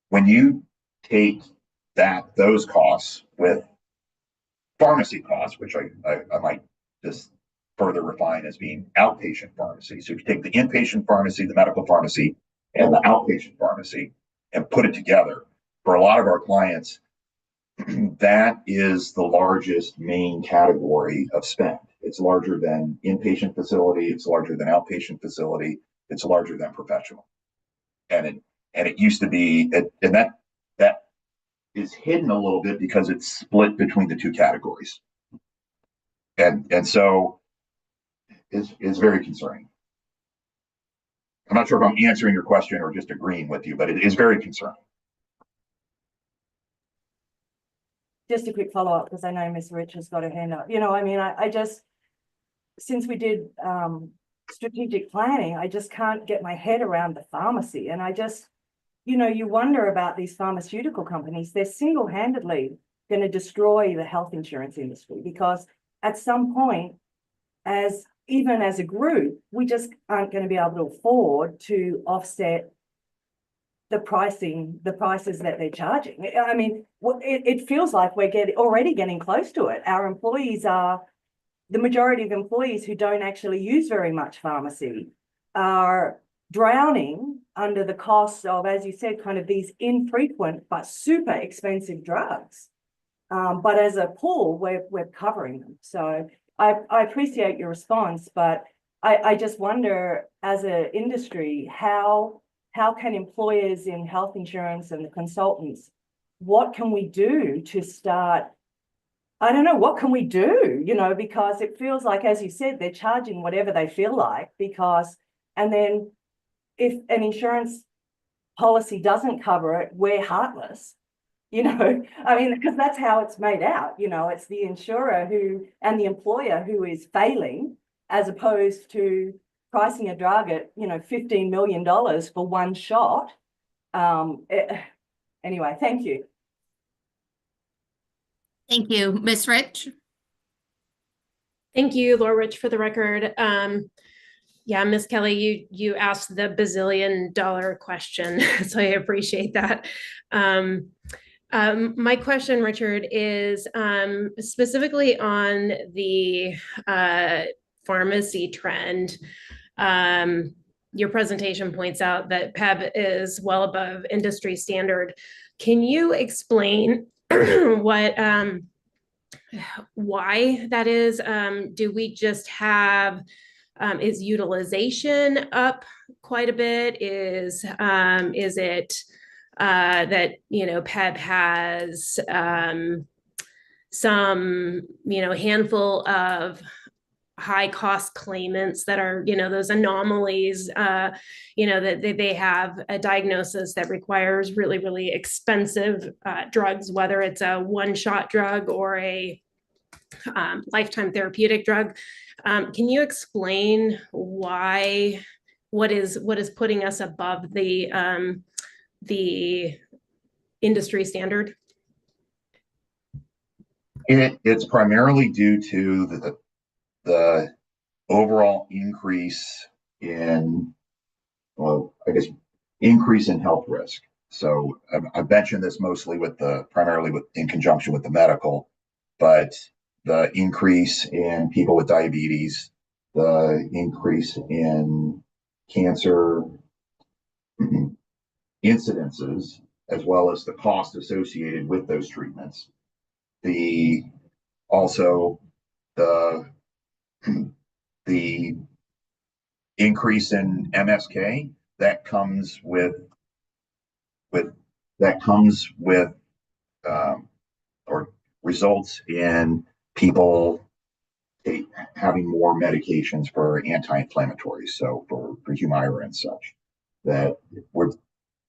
When you take those costs with pharmacy costs, which I might just further refine as being outpatient pharmacy. So if you take the inpatient pharmacy, the medical pharmacy, and the outpatient pharmacy and put it together, for a lot of our clients, that is the largest main category of spend. It's larger than inpatient facility, it's larger than outpatient facility, it's larger than professional. And it used to be, and that is hidden a little bit because it's split between the two categories. And so is very concerning. I'm not sure if I'm answering your question or just agreeing with you, but it is very concerning. just a quick follow-up, because I know Ms. Rich has got her hand up. You know, I mean, I just, since we did strategic planning, I just can't get my head around the pharmacy. And I just, you know, you wonder about these pharmaceutical companies. They're single-handedly going to destroy the health insurance industry, because at some point, even as a group, we just aren't going to be able to afford to offset the prices that they're charging. I mean, it feels like we're already getting close to it. Our employees are, the majority of employees who don't actually use very much pharmacy are drowning under the cost of, as you said, kind of these infrequent but super expensive drugs. But as a pool, we're covering them. So I appreciate your response, but I just wonder, as an industry, how can employers in health insurance and the consultants, what can we do to start? I don't know, what can we do? You know, because it feels like, as you said, they're charging whatever they feel like, and then if an insurance policy doesn't cover it, we're heartless. You know, I mean, because that's how it's made out. You know, it's the insurer and the employer who is failing, as opposed to pricing a drug at, you know, $15 million for one shot. Anyway, thank you. Thank you. Ms. Rich? Thank you, Laura Rich, for the record. Yeah, Ms. Kelly, you asked the bazillion-dollar question, so I appreciate that. My question, Richard, is specifically on the pharmacy trend. Your presentation points out that PEB is well above industry standard. Can you explain why that is? Do we just have, is utilization up quite a bit? Is it that, you know, PEB has some, you know, handful of high cost claimants that are, you know, those anomalies, you know, that they have a diagnosis that requires really, really expensive drugs, whether it's a one-shot drug or a lifetime therapeutic drug. Can you explain what is putting us above the industry standard? It's primarily due to the overall increase in, well, I guess, increase in health risk. So I mentioned this mostly primarily in conjunction with the medical, but the increase in people with diabetes, the increase in cancer incidences, as well as the cost associated with those treatments. Also the increase in MSK that comes with or results in people having more medications for anti-inflammatories, so for Humira and such. That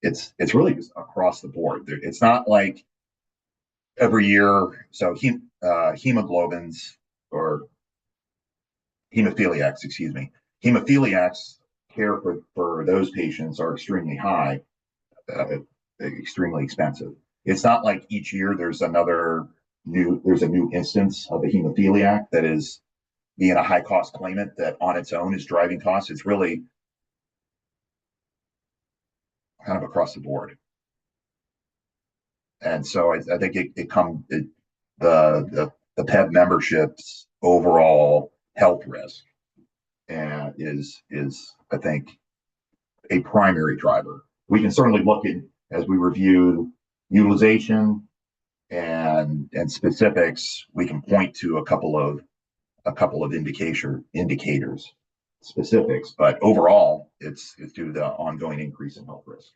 it's really just across the board. It's not like every year. So hemoglobins or hemophiliacs, excuse me. Hemophiliacs care for those patients are extremely high, extremely expensive. It's not like each year there's a new instance of a hemophiliac that is being a high cost claimant that on its own is driving costs. It's really kind of across the board. And so I think the PEB membership's overall health risk and is I think a primary driver. We can certainly look at, as we review utilization and specifics, we can point to a couple of indicators specifics, but overall it's due to the ongoing increase in health risk.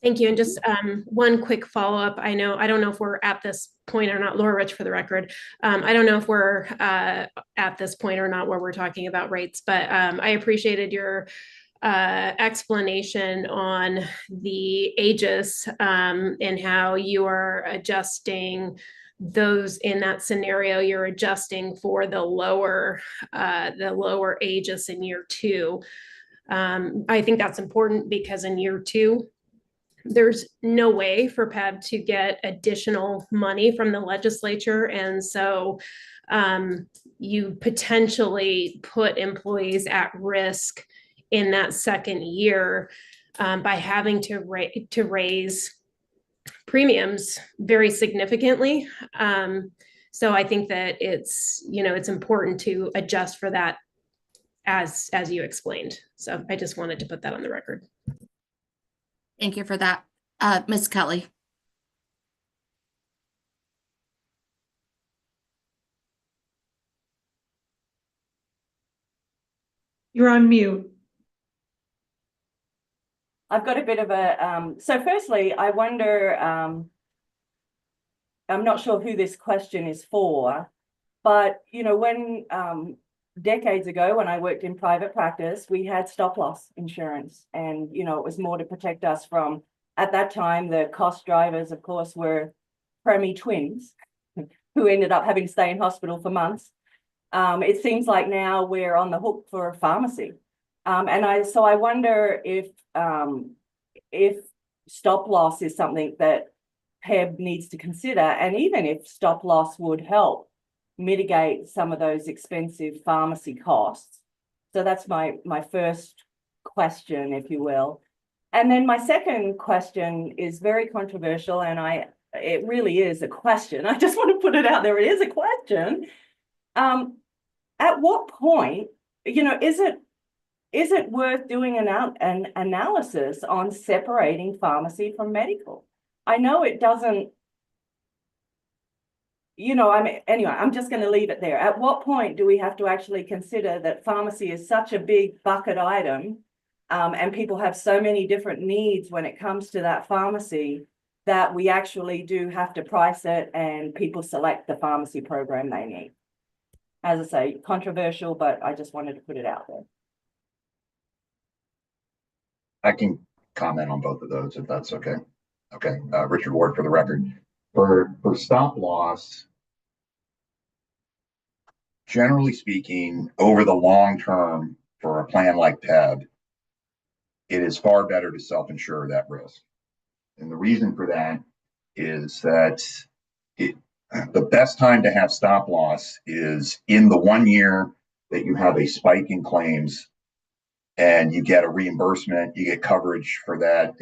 Thank you. And just one quick follow-up. I don't know if we're at this point or not, Laura Rich for the record. I don't know if we're at this point or not where we're talking about rates, but I appreciated your explanation on the aegis and how you are adjusting those in that scenario. You're adjusting for the lower aegis in year 2. I think that's important because in year 2, there's no way for PEB to get additional money from the legislature. And so you potentially put employees at risk in that second year by having to raise premiums very significantly. So I think that it's important to adjust for that as you explained. So I just wanted to put that on the record. Thank you for that. Ms. Kelly. You're on mute. I've got a bit of a, so firstly, I wonder, I'm not sure who this question is for, but, when decades ago, when I worked in private practice, we had stop loss insurance, and, it was more to protect us from, at that time, the cost drivers, of course, were preemie twins who ended up having to stay in hospital for months. It seems like now we're on the hook for a pharmacy. So I wonder if stop loss is something that PEB needs to consider, and even if stop loss would help mitigate some of those expensive pharmacy costs. So that's my first question, if you will. And then my second question is very controversial, and it really is a question. I just want to put it out there. It is a question. At what point, is it worth doing an analysis on separating pharmacy from medical? I know it doesn't, anyway, I'm just going to leave it there. At what point do we have to actually consider that pharmacy is such a big bucket item, and people have so many different needs when it comes to that pharmacy, that we actually do have to price it and people select the pharmacy program they need? As I say, controversial, but I just wanted to put it out there. I can comment on both of those if that's okay. Okay, Richard Ward for the record. For stop loss, generally speaking, over the long term for a plan like PEB, it is far better to self-insure that risk. And the reason for that is that the best time to have stop loss is in the 1 year that you have a spike in claims and you get a reimbursement, you get coverage for that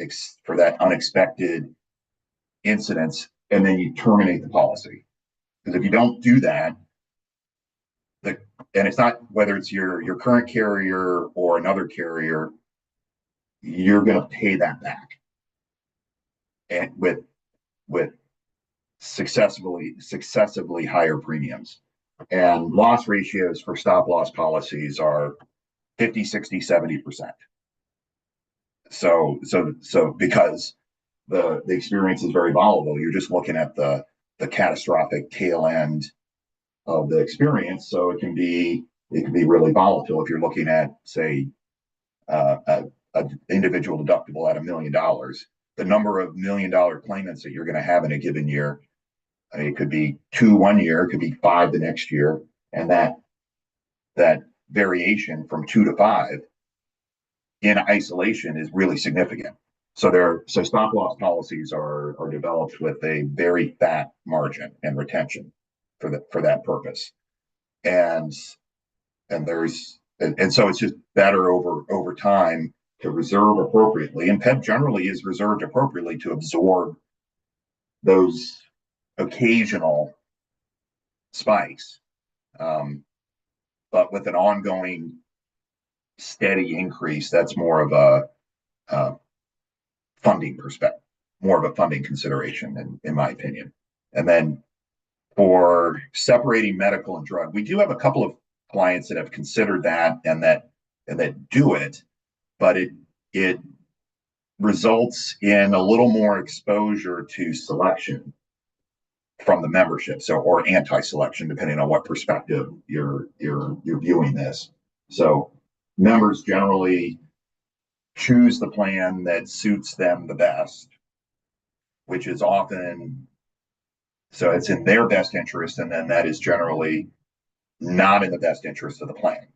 unexpected incidents, and then you terminate the policy. Because if you don't do that, and it's not whether it's your current carrier or another carrier, you're going to pay that back, and with successively higher premiums. And loss ratios for stop loss policies are 50, 60, 70%. So because the experience is very volatile, you're just looking at the catastrophic tail end of the experience. So it can be really volatile if you're looking at, say, an individual deductible at $1 million. The number of $1 million claimants that you're going to have in a given year, it could be 2 1 year, it could be 5 the next year, and that variation from 2 to 5 in isolation is really significant. So stop loss policies are developed with a very fat margin and retention for that purpose, and so it's just better over time to reserve appropriately, and PEB generally is reserved appropriately to absorb those occasional spikes, but with an ongoing steady increase, that's more of a funding perspective, more of a funding consideration, in my opinion. And then for separating medical and drug, we do have a couple of clients that have considered that and that do it, but it results in a little more exposure to selection from the membership, or anti-selection, depending on what perspective you're viewing this. So members generally choose the plan that suits them the best, which is often, so it's in their best interest, and then that is generally not in the best interest of the plan.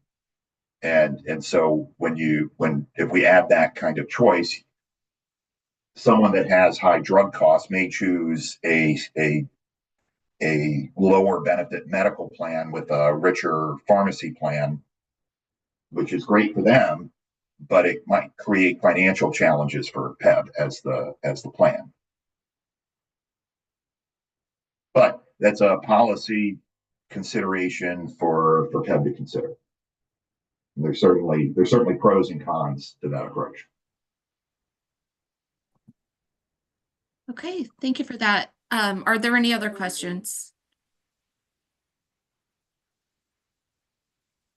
And so if we add that kind of choice, someone that has high drug costs may choose a lower benefit medical plan with a richer pharmacy plan, which is great for them, but it might create financial challenges for PEB as the plan. But that's a policy consideration for PEB to consider. And there's certainly pros and cons to that approach. Okay, thank you for that. Are there any other questions?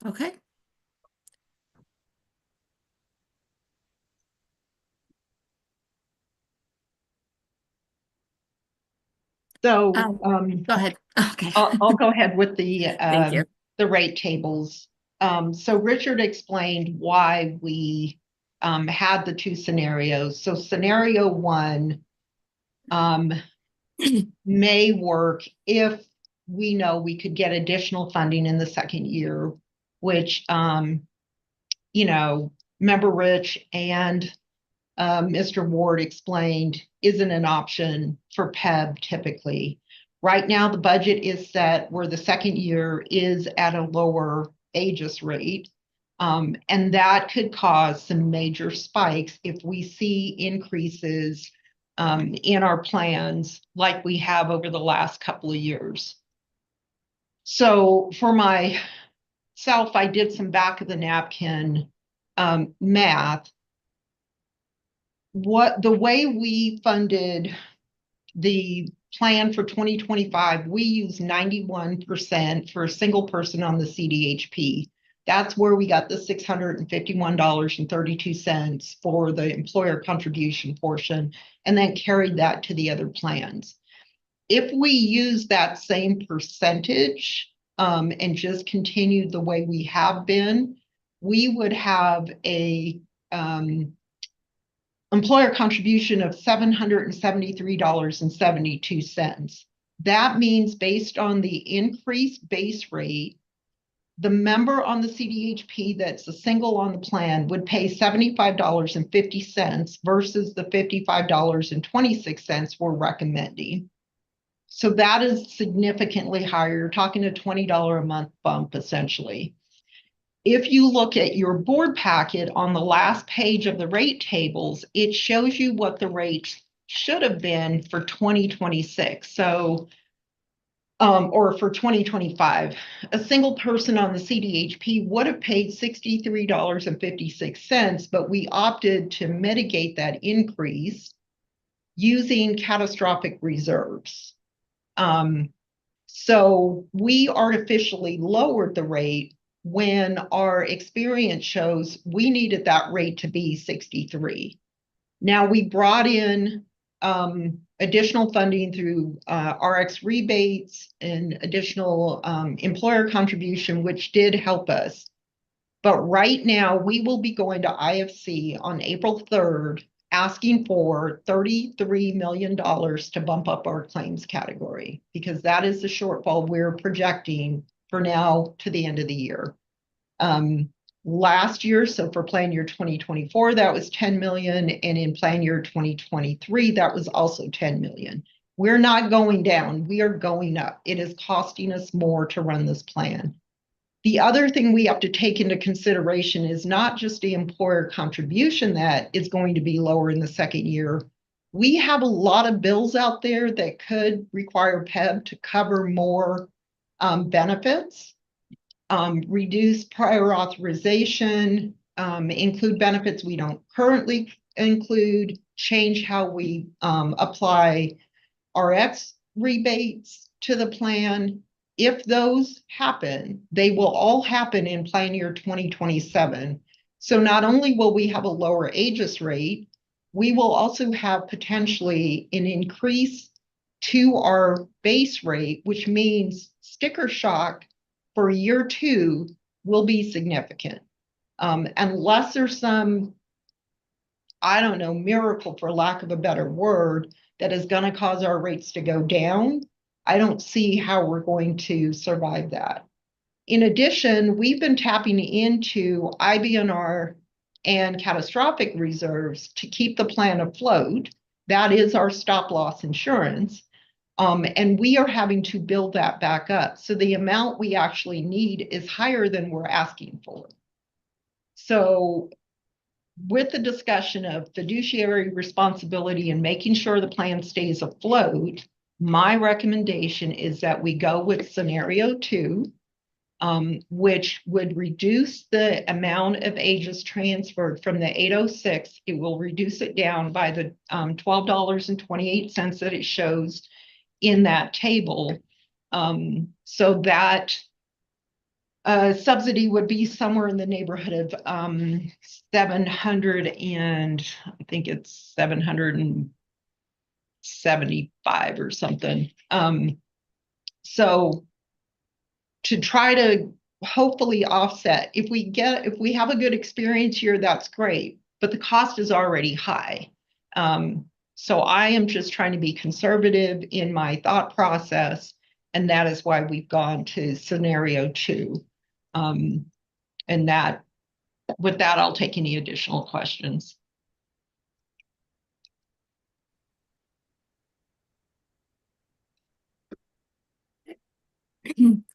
Okay. So go ahead. Okay. I'll go ahead with the Thank you. the rate tables. So Richard explained why we had the two scenarios. So scenario one may work if we know we could get additional funding in the second year, which you know, Member Rich and Mr. Ward explained isn't an option for PEB typically. Right now, the budget is set where the second year is at a lower AGIS rate. And that could cause some major spikes if we see increases in our plans like we have over the last couple of years. So for myself, I did some back of the napkin math. The way we funded the plan for 2025, we used 91% for a single person on the CDHP. That's where we got the $651.32 for the employer contribution portion, and then carried that to the other plans. If we use that same percentage and just continued the way we have been, we would have a employer contribution of $773.72. That means based on the increased base rate, the member on the CDHP that's a single on the plan would pay $75.50 versus the $55.26 we're recommending. So that is significantly higher. You're talking a $20 a month bump essentially. If you look at your board packet on the last page of the rate tables, it shows you what the rates should have been for 2026. So, or for 2025, a single person on the CDHP would have paid $63.56, but we opted to mitigate that increase using catastrophic reserves. So we artificially lowered the rate when our experience shows we needed that rate to be 63. Now we brought in additional funding through RX rebates and additional employer contribution, which did help us. But right now we will be going to IFC on April 3rd, asking for $33 million to bump up our claims category, because that is the shortfall we're projecting for now to the end of the year. Last year, so for plan year 2024, that was 10 million. And in plan year 2023, that was also 10 million. We're not going down, we are going up. It is costing us more to run this plan. The other thing we have to take into consideration is not just the employer contribution that is going to be lower in the second year. We have a lot of bills out there that could require PEB to cover more benefits, reduce prior authorization, include benefits we don't currently include, change how we apply RX rebates to the plan. If those happen, they will all happen in plan year 2027. So not only will we have a lower AGIS rate, we will also have potentially an increase to our base rate, which means sticker shock for year 2 will be significant. Unless there's some I don't know, miracle, for lack of a better word, that is going to cause our rates to go down, I don't see how we're going to survive that. In addition, we've been tapping into IBNR and catastrophic reserves to keep the plan afloat. That is our stop loss insurance. And we are having to build that back up. So the amount we actually need is higher than we're asking for. So with the discussion of fiduciary responsibility and making sure the plan stays afloat, my recommendation is that we go with scenario 2, which would reduce the amount of ages transferred from the 806. It will reduce it down by the $12.28 that it shows in that table. So that subsidy would be somewhere in the neighborhood of 700 and I think it's 775 or something. So to try to hopefully offset, if we have a good experience here, that's great, but the cost is already high. So I am just trying to be conservative in my thought process, and that is why we've gone to scenario 2. And that, with that, I'll take any additional questions.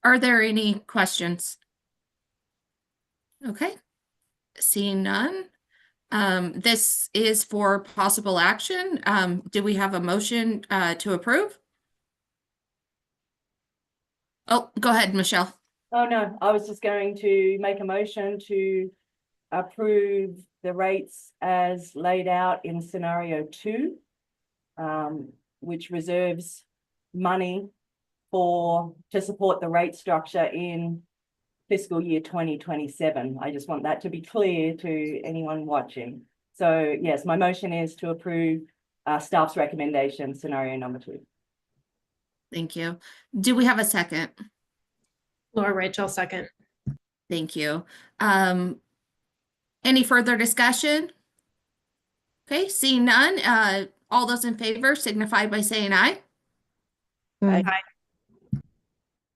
Are there any questions? Okay, seeing none. This is for possible action. Do we have a motion to approve? Oh, go ahead, Michelle. Oh, no, I was just going to make a motion to approve the rates as laid out in scenario 2, which reserves money to support the rate structure in fiscal year 2027. I just want that to be clear to anyone watching. So yes, my motion is to approve staff's recommendation, scenario number 2. Thank you. Do we have a second? Laura Rachel, second. Thank you. Any further discussion? Okay, seeing none, all those in favor signify by saying aye. Aye.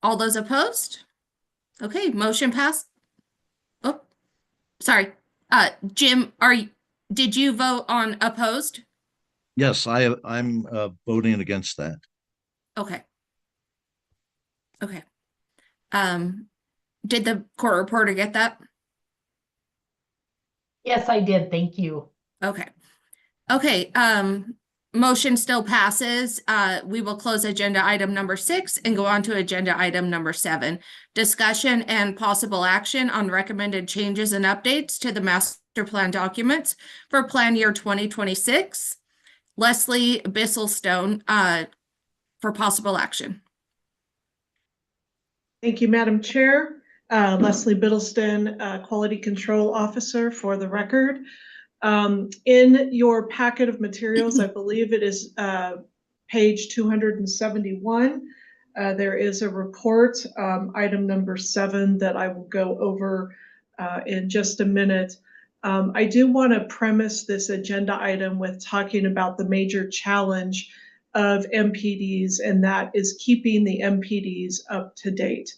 All those opposed? Okay, motion passed. Oh, sorry. Jim, did you vote on opposed? Yes, I'm voting against that. Okay. Okay. Did the court reporter get that? Yes, I did. Thank you. Okay. Okay, motion still passes. We will close agenda item number 6 and go on to agenda item number 7. Discussion and possible action on recommended changes and updates to the master plan documents for plan year 2026. Leslie Bisselstone, for possible action. Thank you, Madam Chair. Leslie Biddleston, Quality Control Officer for the record. In your packet of materials, I believe it is page 271. There is a report, item number 7, that I will go over in just a minute. I do want to premise this agenda item with talking about the major challenge of MPDs, and that is keeping the MPDs up to date.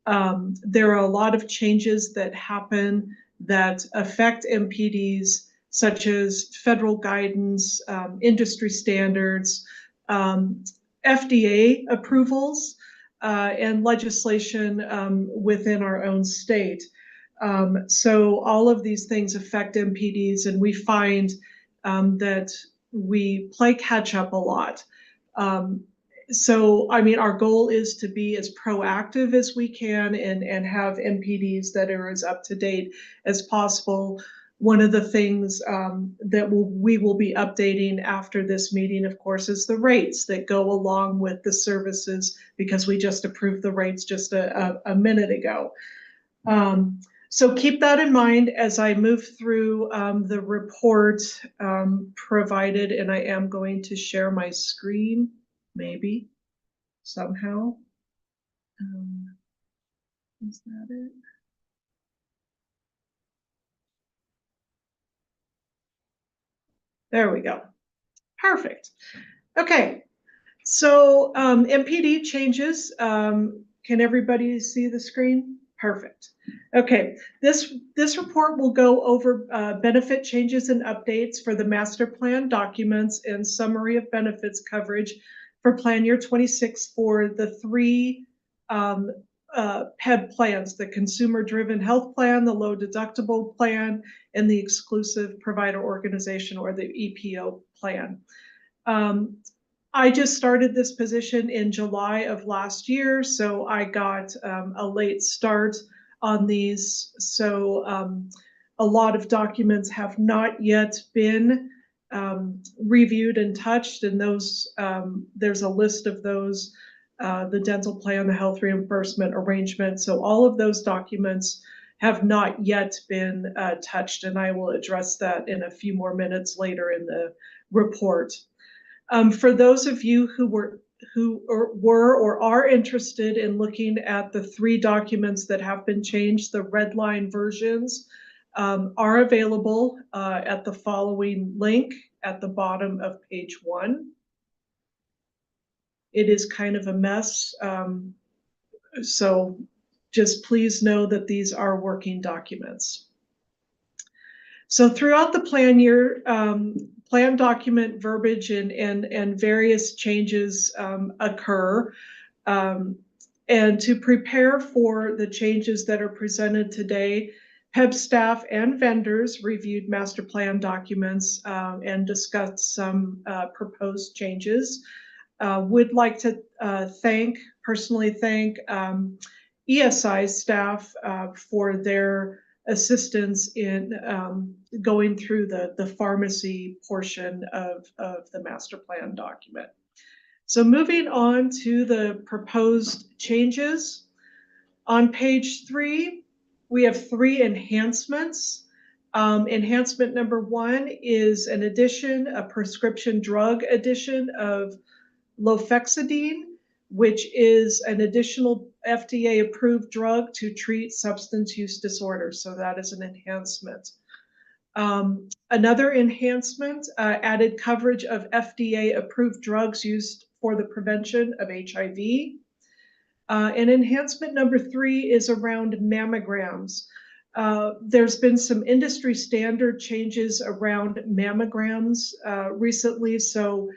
There are a lot of changes that happen that affect MPDs, such as federal guidance, industry standards, FDA approvals, and legislation within our own state. So all of these things affect MPDs, and we find that we play catch up a lot. So, I mean, our goal is to be as proactive as we can and have MPDs that are as up to date as possible. One of the things that we will be updating after this meeting, of course, is the rates that go along with the services, because we just approved the rates just a minute ago. So keep that in mind as I move through the report provided, and I am going to share my screen, maybe, somehow. Is that it? There we go. Perfect. Okay. So MPD changes. Can everybody see the screen? Perfect. Okay. This report will go over benefit changes and updates for the master plan documents and summary of benefits coverage for plan year 26 for the three PEB plans, the consumer-driven health plan, the low deductible plan, and the exclusive provider organization, or the EPO plan. I just started this position in July of last year, so I got a late start on these. So a lot of documents have not yet been reviewed and touched, and those there's a list of those, the dental plan, the health reimbursement arrangement. So all of those documents have not yet been touched, and I will address that in a few more minutes later in the report. For those of you who were or are interested in looking at the three documents that have been changed, the red line versions are available at the following link at the bottom of page 1. It is kind of a mess, so just please know that these are working documents. So throughout the plan year, plan document verbiage and various changes occur. And to prepare for the changes that are presented today, PEB staff and vendors reviewed master plan documents and discussed some proposed changes. Would like to personally thank ESI staff for their assistance in going through the pharmacy portion of the master plan document. So moving on to the proposed changes. On page 3, we have 3 enhancements. Enhancement number 1 is an addition, a prescription drug addition of lofexidine, which is an additional FDA-approved drug to treat substance use disorders. So that is an enhancement. Another enhancement added coverage of FDA-approved drugs used for the prevention of HIV. And enhancement number 3 is around mammograms. There's been some industry standard changes around mammograms recently, so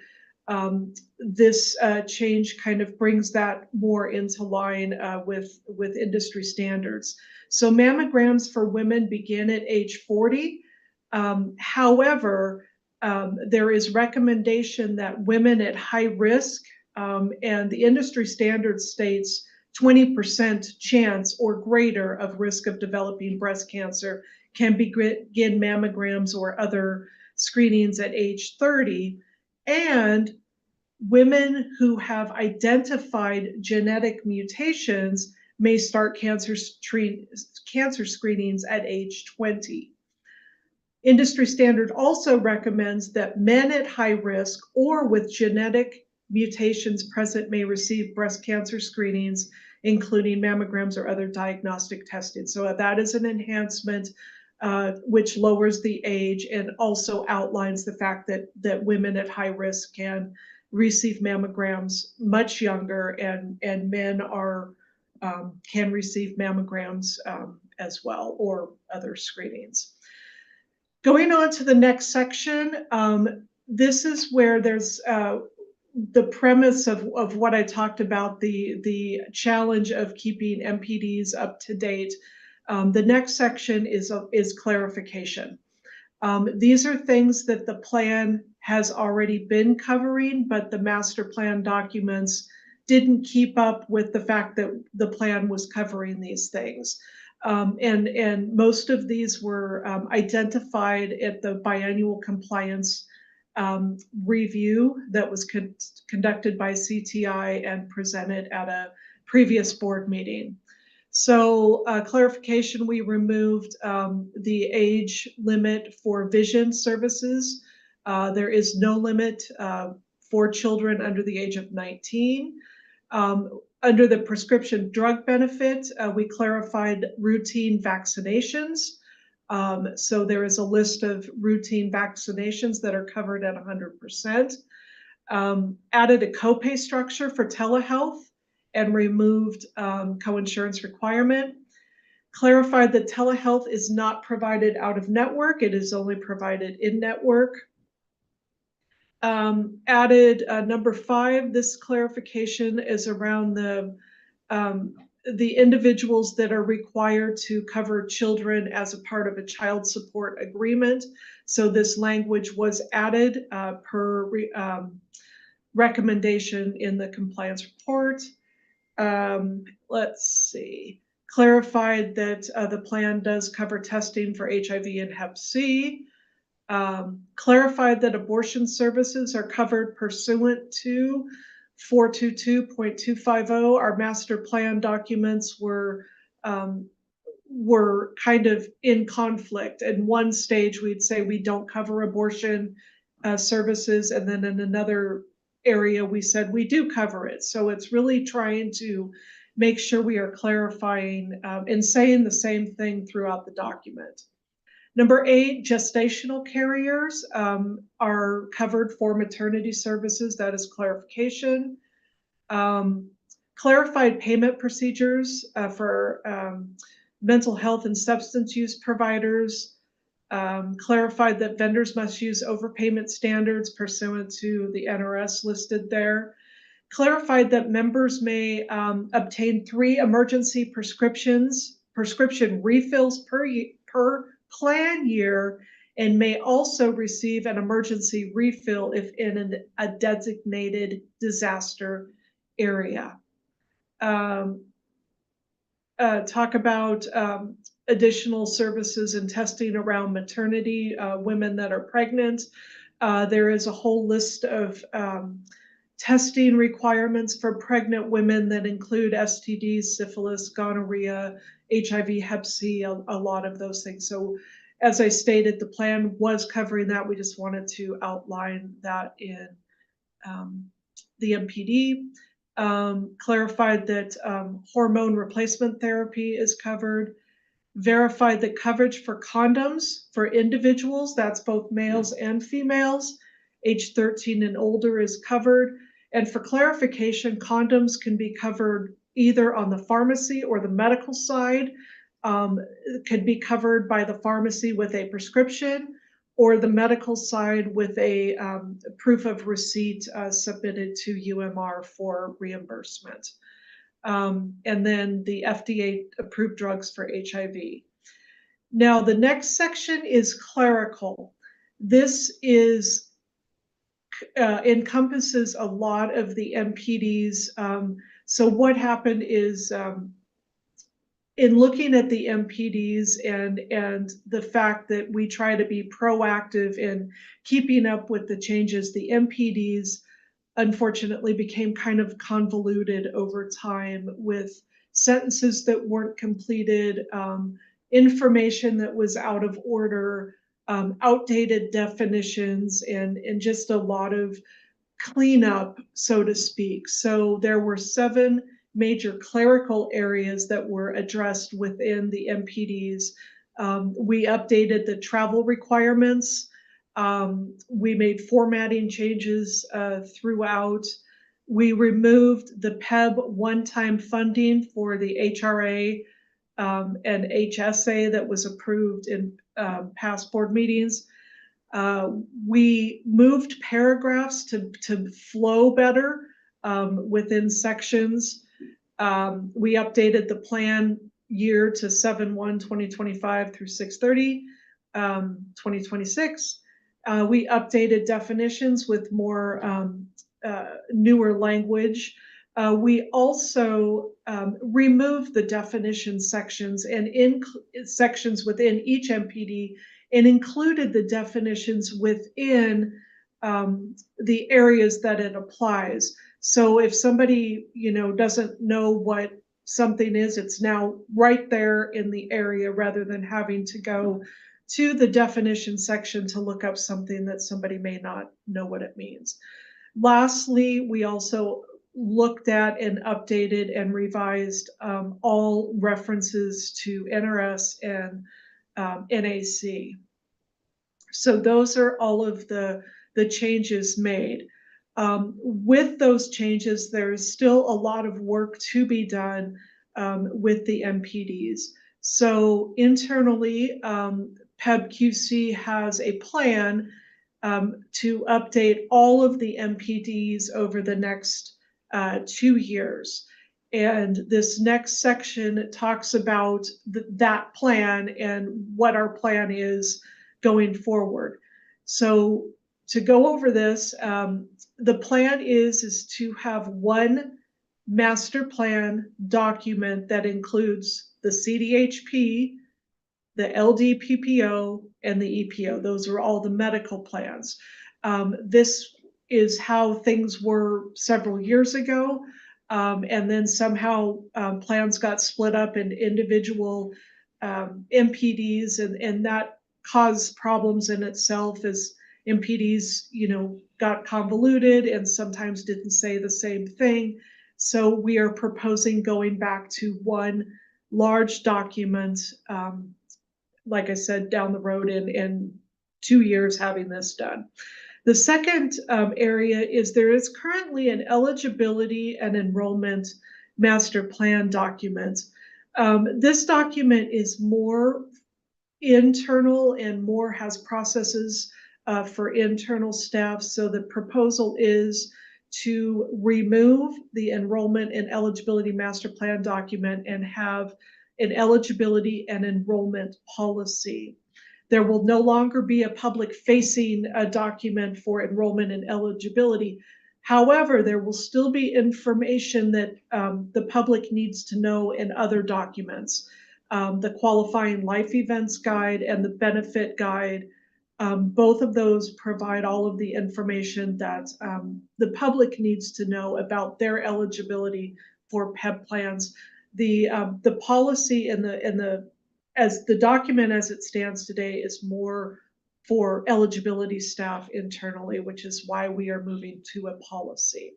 this change kind of brings that more into line with industry standards. So mammograms for women begin at age 40. However, there is recommendation that women at high risk, and the industry standard states 20% chance or greater of risk of developing breast cancer, can begin mammograms or other screenings at age 30. And women who have identified genetic mutations may start cancer screenings at age 20. Industry standard also recommends that men at high risk or with genetic mutations present may receive breast cancer screenings, including mammograms or other diagnostic testing. So that is an enhancement which lowers the age and also outlines the fact that women at high risk can receive mammograms much younger, and men can receive mammograms as well, or other screenings. Going on to the next section, this is where there's the premise of what I talked about, the challenge of keeping MPDs up to date. The next section is clarification. These are things that the plan has already been covering, but the master plan documents didn't keep up with the fact that the plan was covering these things. And most of these were identified at the biannual compliance review that was conducted by CTI and presented at a previous board meeting. So clarification, we removed the age limit for vision services. There is no limit for children under the age of 19. Under the prescription drug benefit, we clarified routine vaccinations. So there is a list of routine vaccinations that are covered at 100%. Added a copay structure for telehealth and removed coinsurance requirement. Clarified that telehealth is not provided out of network, it is only provided in network. Added number 5, this clarification is around the individuals that are required to cover children as a part of a child support agreement. So this language was added per recommendation in the compliance report. Let's see. Clarified that the plan does cover testing for HIV and Hep C. Clarified that abortion services are covered pursuant to 422.250. Our master plan documents were kind of in conflict. In one stage, we'd say we don't cover abortion services, and then in another area, we said we do cover it. So it's really trying to make sure we are clarifying and saying the same thing throughout the document. Number 8, gestational carriers are covered for maternity services. That is clarification. Clarified payment procedures for mental health and substance use providers. Clarified that vendors must use overpayment standards pursuant to the NRS listed there. Clarified that members may obtain 3 emergency prescription refills per plan year, and may also receive an emergency refill if in a designated disaster area. Talk about additional services and testing around maternity, women that are pregnant. There is a whole list of testing requirements for pregnant women that include STDs, syphilis, gonorrhea, HIV, Hep C, a lot of those things. So as I stated, the plan was covering that. We just wanted to outline that in the MPD. Clarified that hormone replacement therapy is covered. Verified that coverage for condoms for individuals, that's both males and females, age 13 and older, is covered. And for clarification, condoms can be covered either on the pharmacy or the medical side. Could be covered by the pharmacy with a prescription, or the medical side with a proof of receipt submitted to UMR for reimbursement. And then the FDA approved drugs for HIV. Now, the next section is clerical. This is encompasses a lot of the MPDs. So what happened is, in looking at the MPDs and the fact that we try to be proactive in keeping up with the changes, the MPDs unfortunately became kind of convoluted over time with sentences that weren't completed, information that was out of order, outdated definitions, and just a lot of cleanup, so to speak. So there were 7 major clerical areas that were addressed within the MPDs. We updated the travel requirements. We made formatting changes throughout. We removed the PEB one-time funding for the HRA and HSA that was approved in past board meetings. We moved paragraphs to flow better within sections. We updated the plan year to 7/1/2025 through 6/30/2026. We updated definitions with more newer language. We also removed the definition sections and sections within each MPD, and included the definitions within the areas that it applies. So if somebody, doesn't know what something is, it's now right there in the area rather than having to go to the definition section to look up something that somebody may not know what it means. Lastly, we also looked at and updated and revised all references to NRS and NAC. So those are all of the changes made. With those changes, there is still a lot of work to be done with the MPDs. So internally, PEBQC has a plan to update all of the MPDs over the next 2 years. And this next section talks about that plan and what our plan is going forward. So to go over this, the plan is to have one master plan document that includes the CDHP, the LDPPO, and the EPO. Those are all the medical plans. This is how things were several years ago. And then somehow plans got split up in individual MPDs, and that caused problems in itself as MPDs, got convoluted and sometimes didn't say the same thing. So we are proposing going back to one large document, like I said, down the road in 2 years having this done. The second area is there is currently an eligibility and enrollment master plan document. This document is more internal and more has processes for internal staff. So the proposal is to remove the enrollment and eligibility master plan document and have an eligibility and enrollment policy. There will no longer be a public-facing document for enrollment and eligibility. However, there will still be information that the public needs to know in other documents. The qualifying life events guide and the benefit guide, both of those provide all of the information that the public needs to know about their eligibility for PEB plans. The policy and the document as it stands today is more for eligibility staff internally, which is why we are moving to a policy.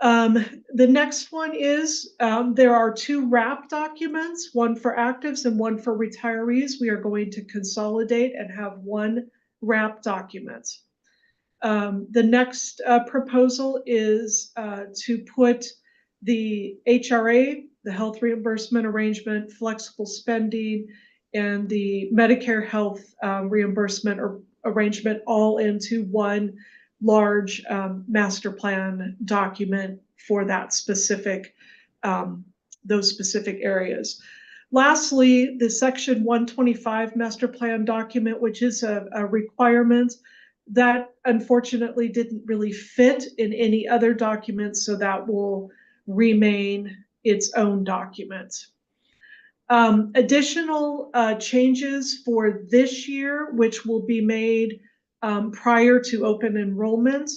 The next one is there are 2 wrap documents, one for actives and one for retirees. We are going to consolidate and have one wrap document. The next proposal is to put the HRA, the health reimbursement arrangement, flexible spending, and the Medicare health reimbursement arrangement all into one large master plan document for that specific, those specific areas. Lastly, the Section 125 master plan document, which is a requirement that unfortunately didn't really fit in any other documents, so that will remain its own document. Additional changes for this year, which will be made prior to open enrollment.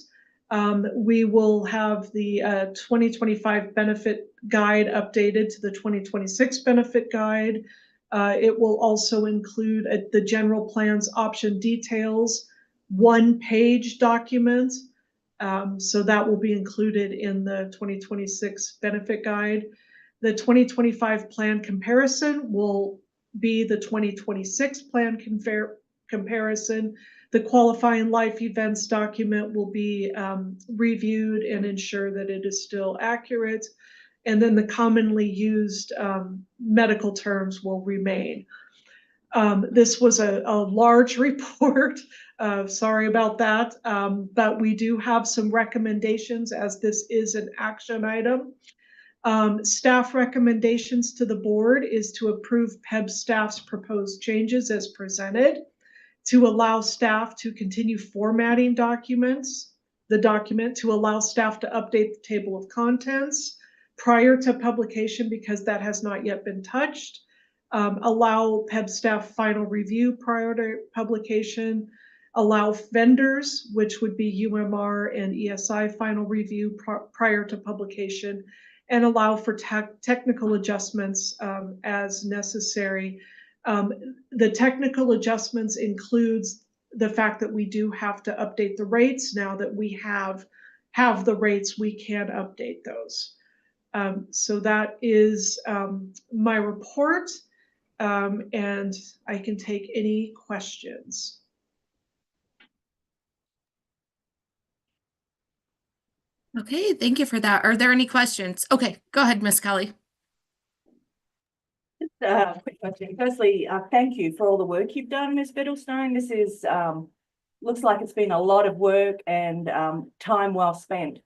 We will have the 2025 benefit guide updated to the 2026 benefit guide. It will also include the general plans option details, 1-page document. So that will be included in the 2026 benefit guide. The 2025 plan comparison will be the 2026 plan comparison. The qualifying life events document will be reviewed and ensure that it is still accurate. And then the commonly used medical terms will remain. This was a large report. Sorry about that. But we do have some recommendations as this is an action item. Staff recommendations to the board is to approve PEB staff's proposed changes as presented, to allow staff to continue formatting the document, to allow staff to update the table of contents prior to publication because that has not yet been touched, allow PEB staff final review prior to publication, allow vendors, which would be UMR and ESI final review prior to publication, and allow for technical adjustments as necessary. The technical adjustments includes the fact that we do have to update the rates. Now that we have the rates, we can update those. So that is my report. and I can take any questions. Okay, thank you for that. Are there any questions? Okay, go ahead, Miss Kelly. Quick question. Firstly, thank you for all the work you've done, Ms. Biddlestone. This is looks like it's been a lot of work and time well spent.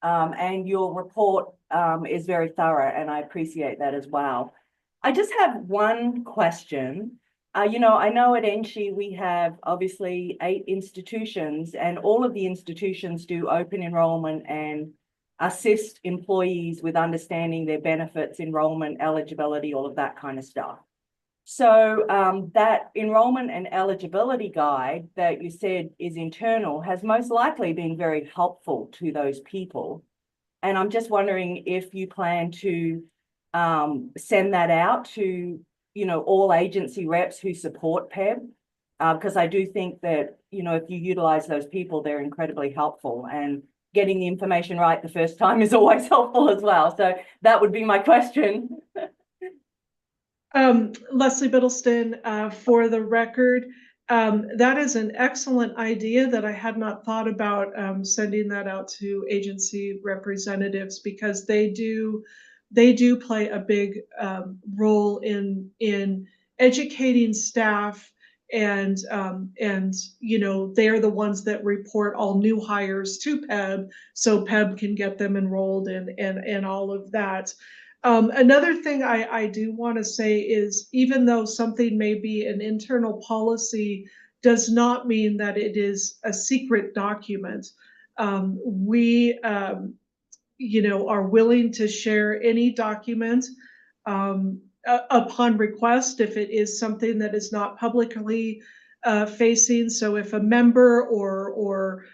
And your report is very thorough, and I appreciate that as well. I just have one question. You know, I know at NSHE we have obviously 8 institutions, and all of the institutions do open enrollment and assist employees with understanding their benefits, enrollment, eligibility, all of that kind of stuff. So that enrollment and eligibility guide that you said is internal has most likely been very helpful to those people. And I'm just wondering if you plan to send that out to, you know, all agency reps who support PEB, because I do think that, you know, if you utilize those people, they're incredibly helpful, and getting the information right the first time is always helpful as well. So that would be my question. Leslie Biddleston, for the record, that is an excellent idea that I had not thought about, sending that out to agency representatives, because they do play a big role in educating staff, and you know, they're the ones that report all new hires to PEB, so PEB can get them enrolled and all of that. Another thing I do want to say is, even though something may be an internal policy, does not mean that it is a secret document. We, you know, are willing to share any document upon request if it is something that is not publicly facing. So if a member or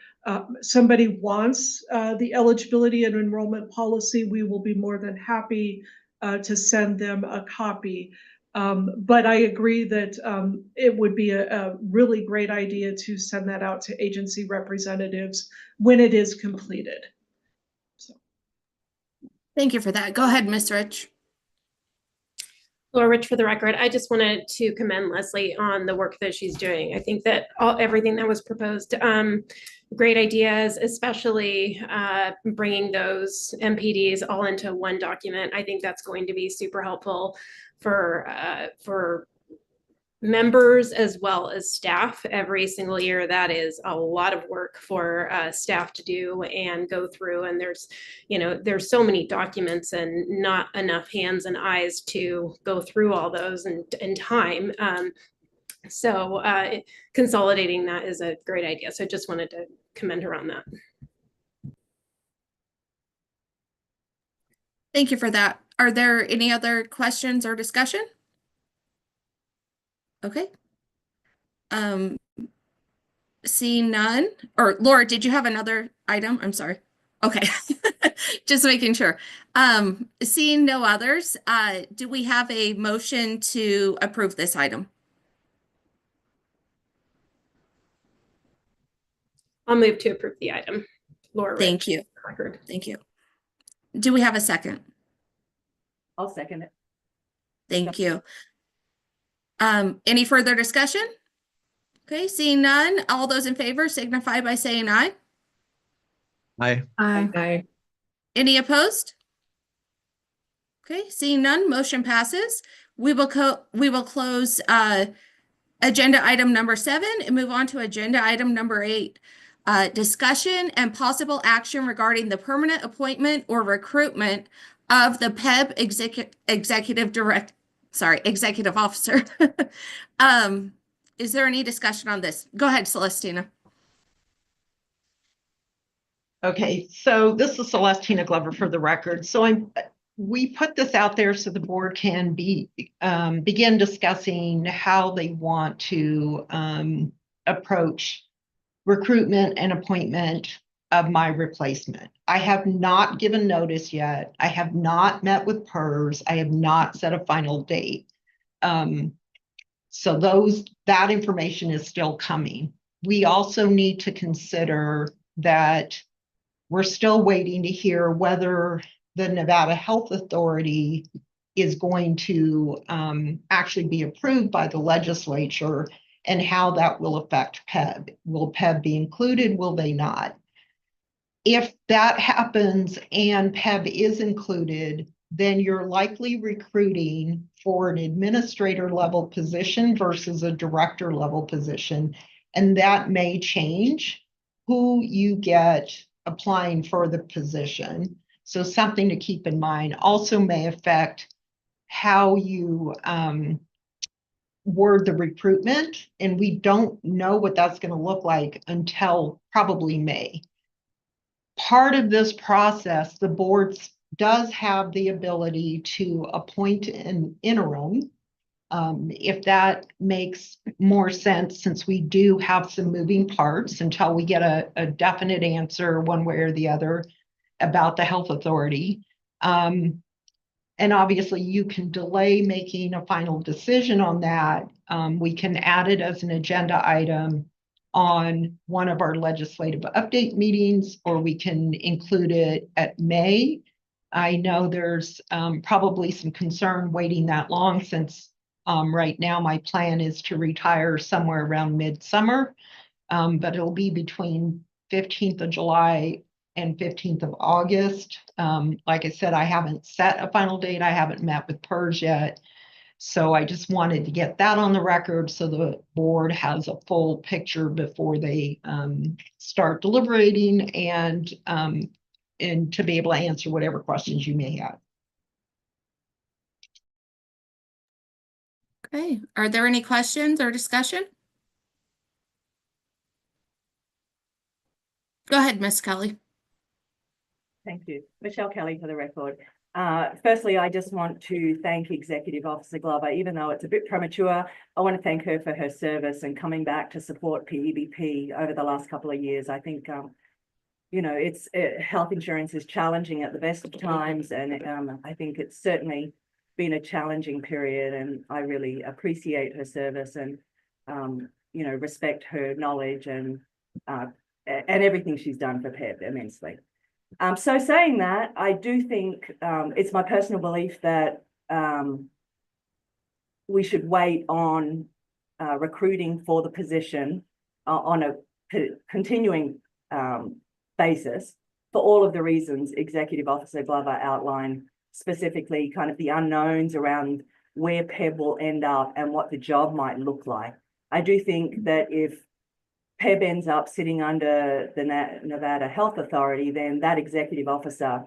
somebody wants the eligibility and enrollment policy, we will be more than happy to send them a copy. But I agree that it would be a really great idea to send that out to agency representatives when it is completed. So. Thank you for that. Go ahead, Ms. Rich. Laura Rich, for the record, I just wanted to commend Leslie on the work that she's doing. I think that everything that was proposed, great ideas, especially bringing those MPDs all into one document. I think that's going to be super helpful for members as well as staff every single year. That is a lot of work for staff to do and go through, and there's, you know, there's so many documents and not enough hands and eyes to go through all those and time. So consolidating that is a great idea. So I just wanted to commend her on that. Thank you for that. Are there any other questions or discussion? Okay. Seeing none, or Laura, did you have another item? I'm sorry. Okay, just making sure. Seeing no others, do we have a motion to approve this item? I'll move to approve the item. Laura Rich. Thank you. Thank you. Do we have a second? I'll second it. Thank you. Any further discussion? Okay, seeing none, all those in favor signify by saying aye. Aye. Aye. Any opposed? Okay, seeing none, motion passes. We will close agenda item number 7 and move on to agenda item number 8. Discussion and possible action regarding the permanent appointment or recruitment of the PEB executive officer. Is there any discussion on this? Go ahead, Celestina. Okay, so this is Celestina Glover for the record. So we put this out there so the board can begin discussing how they want to approach recruitment and appointment of my replacement. I have not given notice yet. I have not met with PERS. I have not set a final date. So that information is still coming. We also need to consider that we're still waiting to hear whether the Nevada Health Authority is going to actually be approved by the legislature and how that will affect PEB. Will PEB be included? Will they not? If that happens and PEB is included, then you're likely recruiting for an administrator level position versus a director level position. And that may change who you get applying for the position. So something to keep in mind. Also may affect how you word the recruitment. And we don't know what that's going to look like until probably May. Part of this process, the board does have the ability to appoint an interim. If that makes more sense, since we do have some moving parts until we get a definite answer one way or the other about the health authority. And obviously you can delay making a final decision on that. We can add it as an agenda item on one of our legislative update meetings, or we can include it at May. I know there's probably some concern waiting that long, since right now my plan is to retire somewhere around midsummer, but it'll be between 15th of July and 15th of August. Like I said, I haven't set a final date. I haven't met with PERS yet. So I just wanted to get that on the record so the board has a full picture before they start deliberating, and to be able to answer whatever questions you may have. Okay, are there any questions or discussion? Go ahead, Ms. Kelly. Thank you. Michelle Kelly for the record. Firstly, I just want to thank Executive Officer Glover. Even though it's a bit premature, I want to thank her for her service and coming back to support PEBP over the last couple of years. I think, you know, health insurance is challenging at the best of times, and I think it's certainly been a challenging period, and I really appreciate her service and, you know, respect her knowledge and everything she's done for PEB immensely. So saying that, I do think it's my personal belief that we should wait on recruiting for the position on a continuing basis for all of the reasons Executive Officer Glover outlined, specifically kind of the unknowns around where PEB will end up and what the job might look like. I do think that if PEB ends up sitting under the Nevada Health Authority, then that executive officer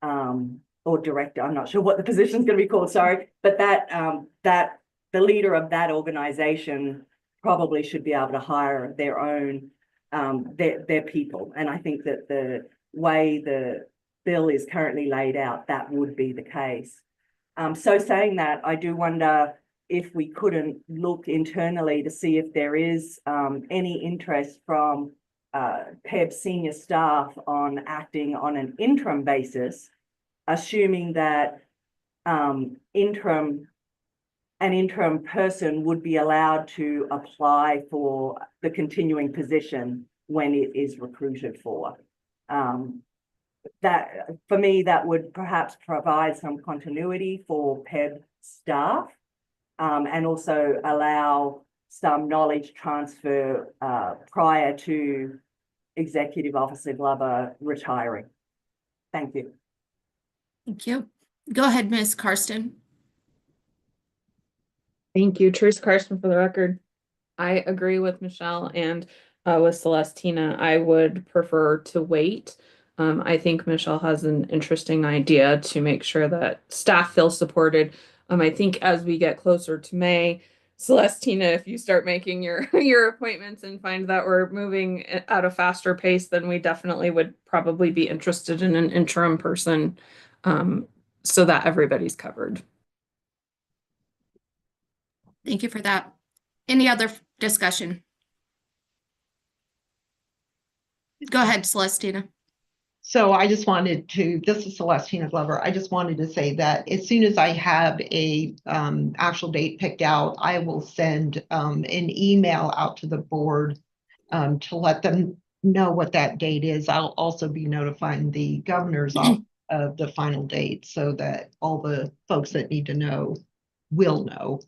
or director, I'm not sure what the position is going to be called, sorry, but that the leader of that organization probably should be able to hire their own, their people. And I think that the way the bill is currently laid out, that would be the case. So saying that, I do wonder if we couldn't look internally to see if there is any interest from PEB senior staff on acting on an interim basis, assuming that an interim person would be allowed to apply for the continuing position when it is recruited for. That, for me, that would perhaps provide some continuity for PEB staff. And also allow some knowledge transfer prior to Executive Officer Glover retiring. Thank you. Thank you. Go ahead, Ms. Karsten. Thank you. Trish Karsten for the record. I agree with Michelle and with Celestina. I would prefer to wait. I think Michelle has an interesting idea to make sure that staff feel supported. I think as we get closer to May, Celestina, if you start making your appointments and find that we're moving at a faster pace, then we definitely would probably be interested in an interim person so that everybody's covered. Thank you for that. Any other discussion? Go ahead, Celestina. So I just wanted to, this is Celestina Glover. I just wanted to say that as soon as I have a actual date picked out, I will send an email out to the board to let them know what that date is. I'll also be notifying the governor's office of the final date so that all the folks that need to know will know.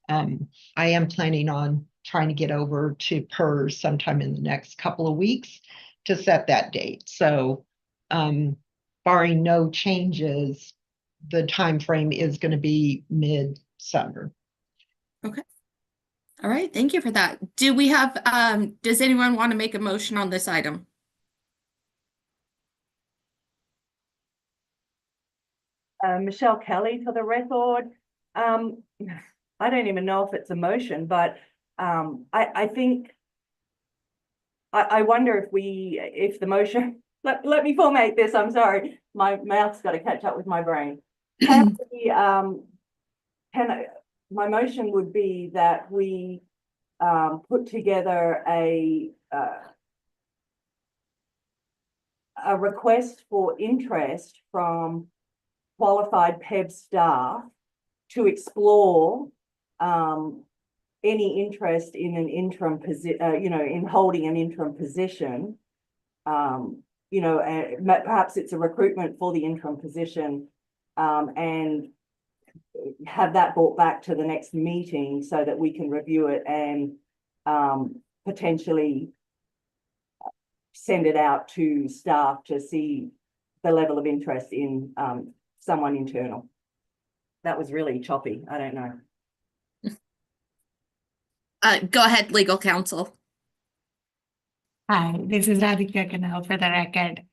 I am planning on trying to get over to PERS sometime in the next couple of weeks to set that date. So barring no changes, the time frame is going to be mid-summer. Okay. All right, thank you for that. Do we have, does anyone want to make a motion on this item? Michelle Kelly for the record. I don't even know if it's a motion, but I think I wonder if the motion, let me formate this, I'm sorry. My mouth's got to catch up with my brain. Can we, my motion would be that we put together a request for interest from qualified PEB staff to explore any interest in an interim position, in holding an interim position. Perhaps it's a recruitment for the interim position, and have that brought back to the next meeting so that we can review it and potentially send it out to staff to see the level of interest in someone internal. That was really choppy. I don't know. Go ahead, legal counsel. Hi, this is Radhika Kanal for the record.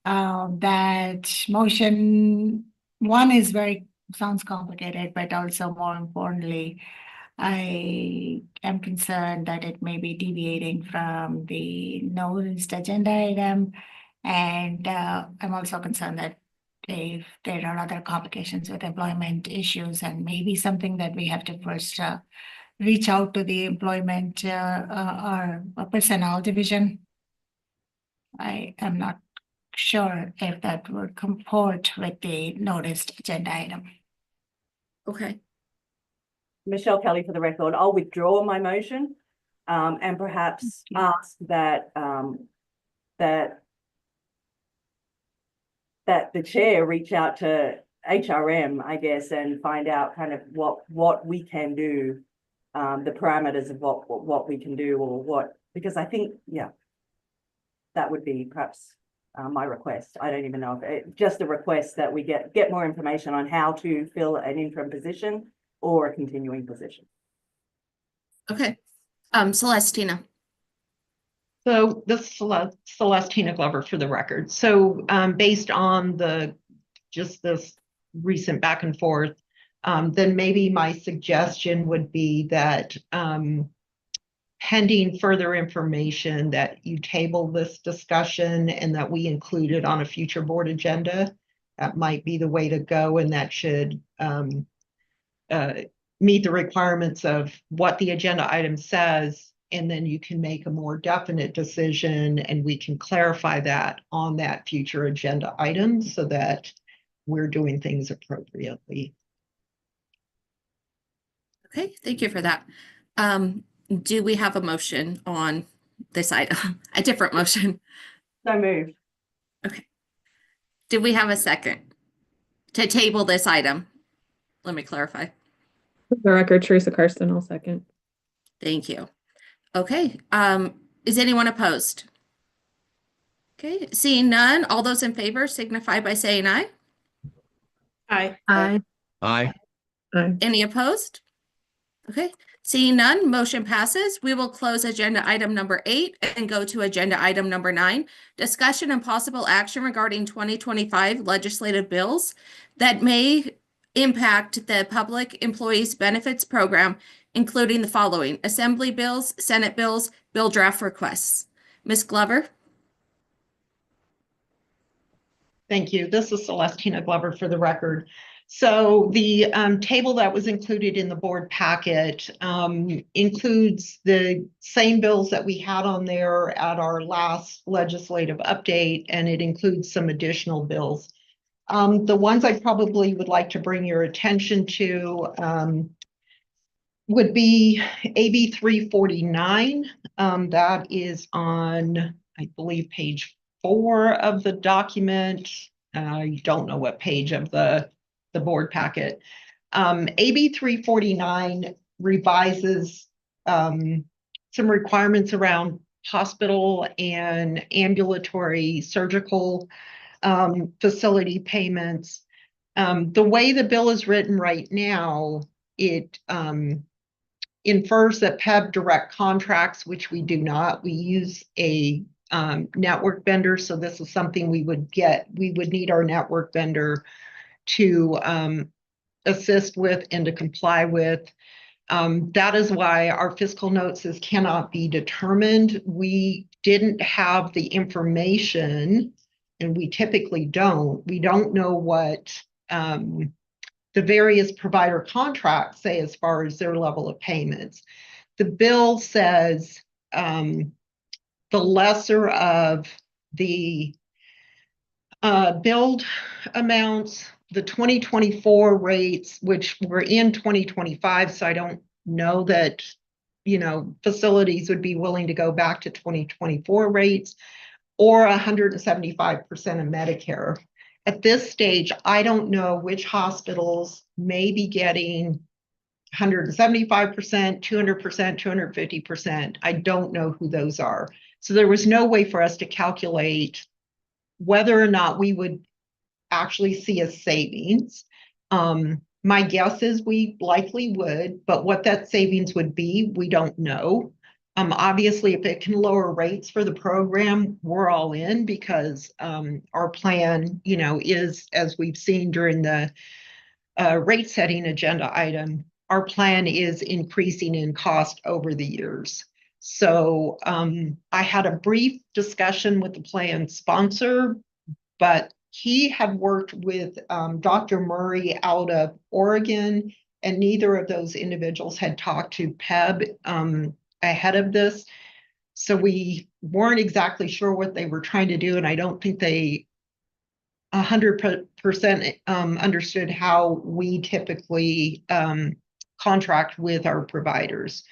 That motion one is sounds complicated, but also more importantly, I am concerned that it may be deviating from the noticed agenda item. And I'm also concerned that if there are other complications with employment issues and maybe something that we have to first reach out to the employment or personnel division. I am not sure if that would comport with the noticed agenda item. Okay. Michelle Kelly for the record. I'll withdraw my motion and perhaps ask that that the chair reach out to HRM, I guess, and find out kind of what we can do, the parameters of what we can do, or what, because I think, yeah, that would be perhaps my request. I don't even know if just a request that we get more information on how to fill an interim position or a continuing position. Okay. Celestina. So this is Celestina Glover for the record. So based on just this recent back and forth, then maybe my suggestion would be that pending further information that you table this discussion and that we include it on a future board agenda. That might be the way to go, and that should meet the requirements of what the agenda item says, and then you can make a more definite decision and we can clarify that on that future agenda item so that we're doing things appropriately. Okay, thank you for that. Do we have a motion on this item? A different motion? So moved. Okay. Do we have a second to table this item? Let me clarify. For the record, Teresa Karsten, I'll second. Thank you. Okay, is anyone opposed? Okay, seeing none, all those in favor signify by saying aye. Aye. Aye. Aye. Aye. Any opposed? Okay, seeing none, motion passes. We will close agenda item number 8 and go to agenda item number 9, discussion and possible action regarding 2025 legislative bills that may impact the Public Employees Benefits Program, including the following: Assembly bills, Senate bills, bill draft requests. Ms. Glover? Thank you. This is Celestina Glover for the record. So the table that was included in the board packet includes the same bills that we had on there at our last legislative update, and it includes some additional bills. The ones I probably would like to bring your attention to would be AB 349. That is on, I believe, page 4 of the document. I don't know what page of the board packet. AB 349 revises some requirements around hospital and ambulatory surgical facility payments. The way the bill is written right now, it infers that PEB direct contracts, which we do not. We use a network vendor, so this is something we would need our network vendor to assist with and to comply with. That is why our fiscal note says cannot be determined. We didn't have the information, and we typically don't. We don't know what the various provider contracts say as far as their level of payments. The bill says the lesser of the billed amounts, the 2024 rates, which were in 2025, so I don't know that, facilities would be willing to go back to 2024 rates, or 175% of Medicare. At this stage, I don't know which hospitals may be getting 175%, 200%, 250%. I don't know who those are. So there was no way for us to calculate whether or not we would actually see a savings. My guess is we likely would, but what that savings would be, we don't know. Obviously, if it can lower rates for the program, we're all in, because our plan, is, as we've seen during the rate setting agenda item, our plan is increasing in cost over the years. So I had a brief discussion with the plan sponsor, but he had worked with Dr. Murray out of Oregon, and neither of those individuals had talked to PEB ahead of this. So we weren't exactly sure what they were trying to do, and I don't think they 100% understood how we typically contract with our providers.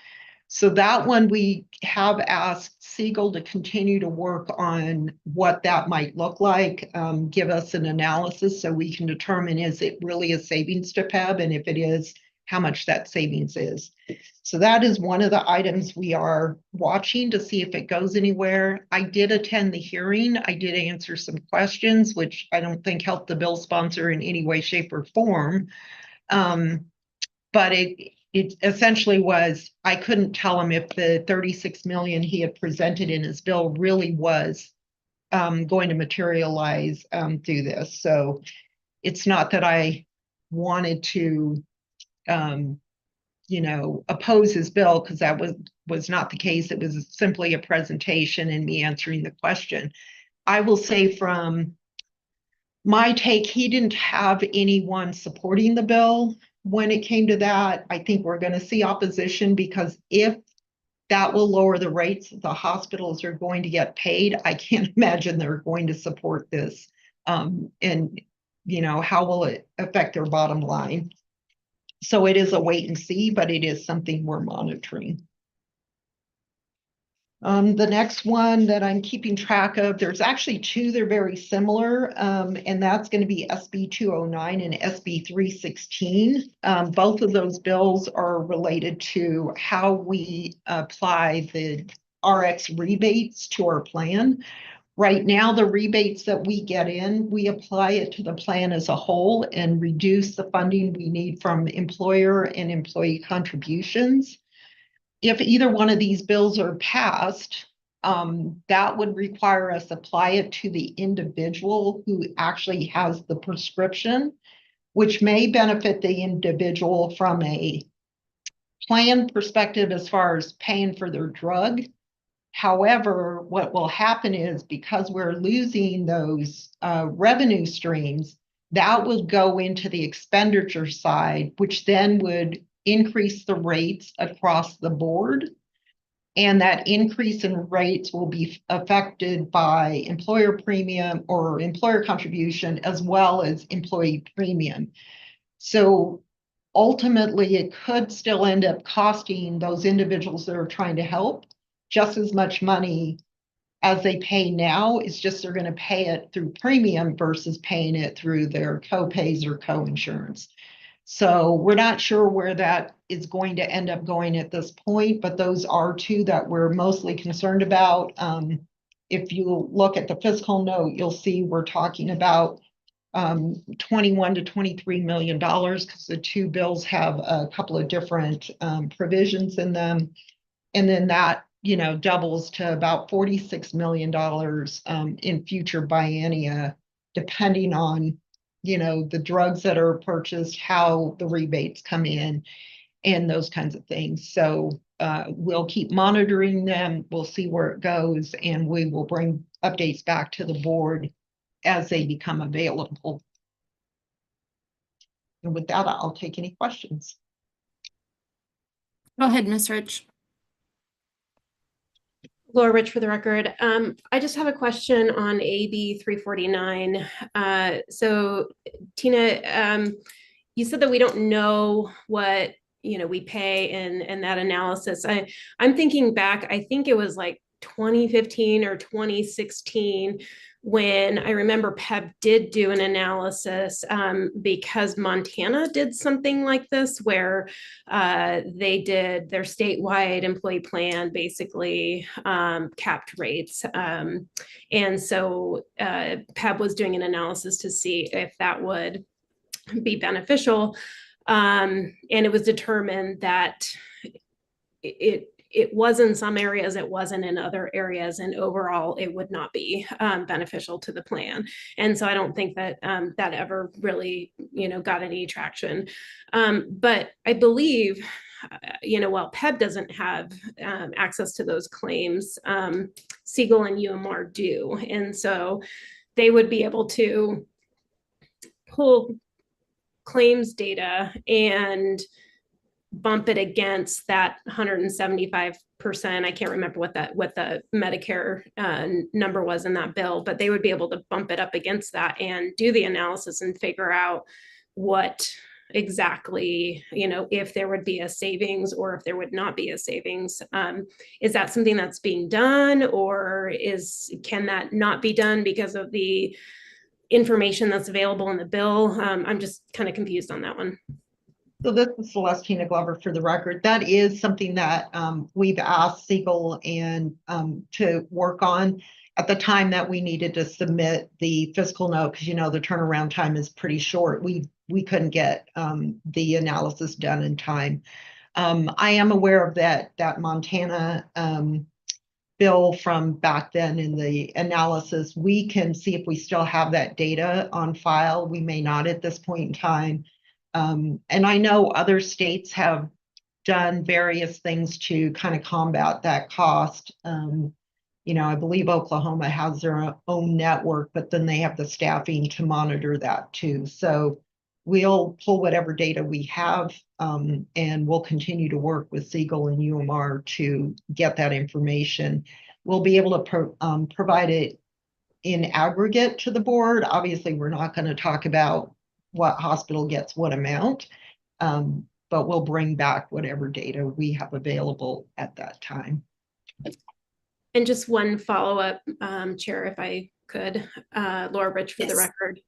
So that one, we have asked Siegel to continue to work on what that might look like, give us an analysis so we can determine, is it really a savings to PEB? And if it is, how much that savings is. So that is one of the items we are watching to see if it goes anywhere. I did attend the hearing. I did answer some questions, which I don't think helped the bill sponsor in any way, shape, or form. But it essentially was, I couldn't tell him if the 36 million he had presented in his bill really was going to materialize through this. So it's not that I wanted to oppose his bill, because that was not the case. It was simply a presentation and me answering the question. I will say, from my take, he didn't have anyone supporting the bill. When it came to that, I think we're going to see opposition, because if that will lower the rates the hospitals are going to get paid, I can't imagine they're going to support this. And how will it affect their bottom line? So it is a wait and see, but it is something we're monitoring. The next one that I'm keeping track of, there's actually two, they're very similar, and that's going to be SB 209 and SB 316. Both of those bills are related to how we apply the RX rebates to our plan. Right now, the rebates that we get in, we apply it to the plan as a whole and reduce the funding we need from employer and employee contributions. If either one of these bills are passed, that would require us apply it to the individual who actually has the prescription, which may benefit the individual from a plan perspective as far as paying for their drug. However, what will happen is, because we're losing those revenue streams, that will go into the expenditure side, which then would increase the rates across the board. And that increase in rates will be affected by employer premium or employer contribution, as well as employee premium. So ultimately, it could still end up costing those individuals that are trying to help just as much money as they pay now. It's just they're going to pay it through premium versus paying it through their co-pays or co-insurance. So we're not sure where that is going to end up going at this point, but those are two that we're mostly concerned about. If you look at the fiscal note, you'll see we're talking about 21 to $23 million because the two bills have a couple of different provisions in them. And then that, doubles to about $46 million in future biennia, depending on, the drugs that are purchased, how the rebates come in, and those kinds of things. So we'll keep monitoring them. We'll see where it goes, and we will bring updates back to the board as they become available. And with that, I'll take any questions. Go ahead, Ms. Rich. Laura Rich for the record. I just have a question on AB 349. So Tina, you said that we don't know what we pay in that analysis. I'm thinking back, I think it was like 2015 or 2016 when I remember PEB did do an analysis because Montana did something like this where they did their statewide employee plan, basically capped rates. And so PEB was doing an analysis to see if that would be beneficial. And it was determined that it was in some areas, it wasn't in other areas, and overall it would not be beneficial to the plan. And so I don't think that that ever really, got any traction. But I believe, while PEB doesn't have access to those claims, Siegel and UMR do. And so they would be able to pull claims data and bump it against that 175%. I can't remember what the Medicare number was in that bill, but they would be able to bump it up against that and do the analysis and figure out what exactly, if there would be a savings or if there would not be a savings. Is that something that's being done, or can that not be done because of the information that's available in the bill? I'm just kind of confused on that one. So this is Celestina Glover for the record. That is something that we've asked Siegel and to work on at the time that we needed to submit the fiscal note, because the turnaround time is pretty short. We couldn't get the analysis done in time. I am aware of that Montana bill from back then in the analysis. We can see if we still have that data on file. We may not at this point in time. And I know other states have done various things to kind of combat that cost. I believe Oklahoma has their own network, but then they have the staffing to monitor that too. So we'll pull whatever data we have, and we'll continue to work with Siegel and UMR to get that information. We'll be able to provide it in aggregate to the board. Obviously, we're not going to talk about what hospital gets what amount, but we'll bring back whatever data we have available at that time. And just one follow-up, Chair, if I could, Laura Rich for the record.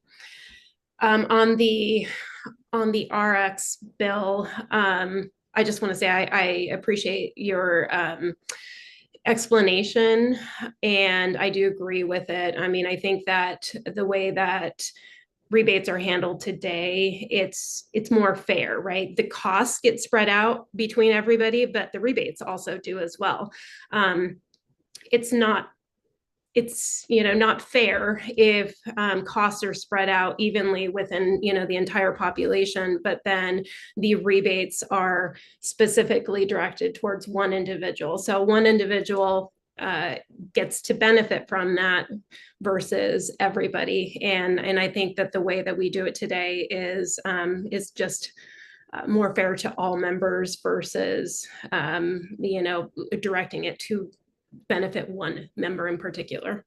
On the RX bill, I just want to say I appreciate your explanation, and I do agree with it. I mean, I think that the way that rebates are handled today, it's more fair, right? The costs get spread out between everybody, but the rebates also do as well. It's not fair if costs are spread out evenly within the entire population, but then the rebates are specifically directed towards one individual. So one individual gets to benefit from that versus everybody. And I think that the way that we do it today is just more fair to all members versus directing it to benefit one member in particular.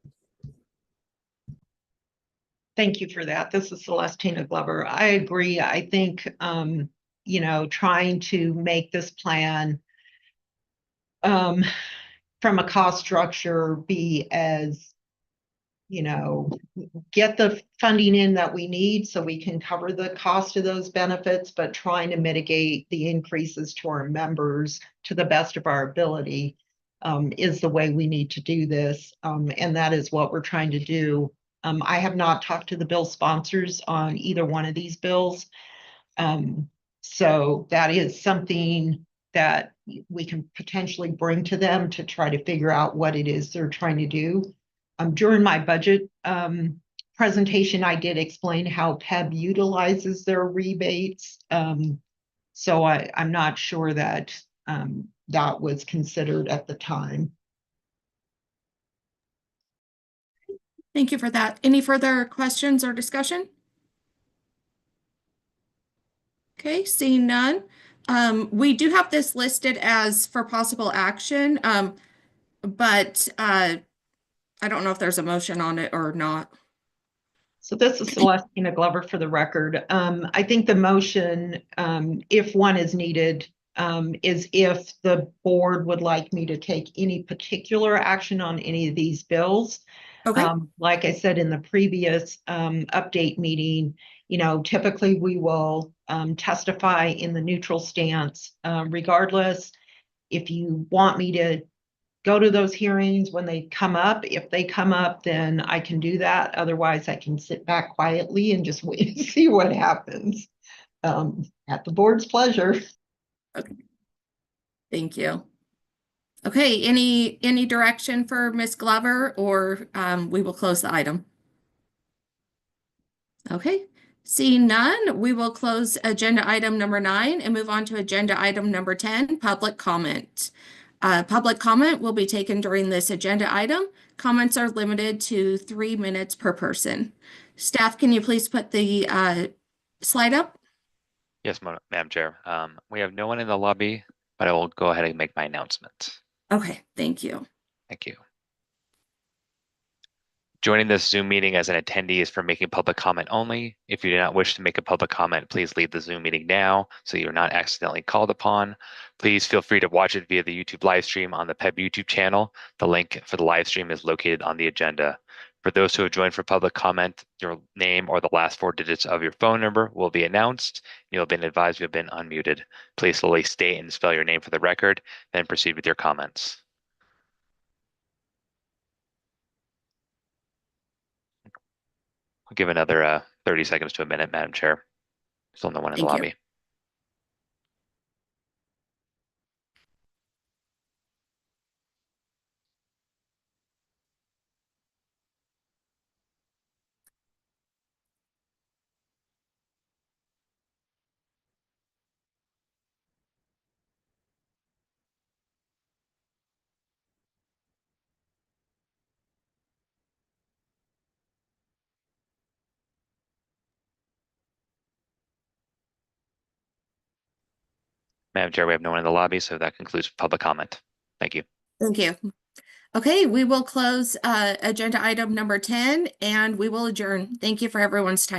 Thank you for that. This is Celestina Glover. I agree. I think, trying to make this plan from a cost structure, be as, get the funding in that we need so we can cover the cost of those benefits, but trying to mitigate the increases to our members to the best of our ability is the way we need to do this. And that is what we're trying to do. I have not talked to the bill sponsors on either one of these bills. So that is something that we can potentially bring to them to try to figure out what it is they're trying to do. During my budget presentation, I did explain how PEB utilizes their rebates. So I'm not sure that that was considered at the time. Thank you for that. Any further questions or discussion? Okay, seeing none. We do have this listed as for possible action, but I don't know if there's a motion on it or not. So this is Celestina Glover for the record. I think the motion, if one is needed, is if the board would like me to take any particular action on any of these bills. Okay. Like I said in the previous update meeting, typically we will testify in the neutral stance regardless. If you want me to go to those hearings when they come up, if they come up, then I can do that. Otherwise, I can sit back quietly and just wait and see what happens at the board's pleasure. Okay. Thank you. Okay, any direction for Ms. Glover, or we will close the item? Okay, seeing none, we will close agenda item number 9 and move on to agenda item number 10, public comment. Public comment will be taken during this agenda item. Comments are limited to 3 minutes per person. Staff, can you please put the slide up? Yes, Madam Chair. We have no one in the lobby, but I will go ahead and make my announcement. Okay, thank you. Thank you. Joining this Zoom meeting as an attendee is for making public comment only. If you do not wish to make a public comment, please leave the Zoom meeting now so you're not accidentally called upon. Please feel free to watch it via the YouTube live stream on the PEB YouTube channel. The link for the live stream is located on the agenda. For those who have joined for public comment, your name or the last 4 digits of your phone number will be announced. You have been advised you have been unmuted. Please slowly state and spell your name for the record, then proceed with your comments. I'll give another 30 seconds to a minute, Madam Chair. Still no one in the lobby. Madam Chair, we have no one in the lobby, so that concludes public comment. Thank you. Thank you. Okay, we will close agenda item number 10 and we will adjourn. Thank you for everyone's time.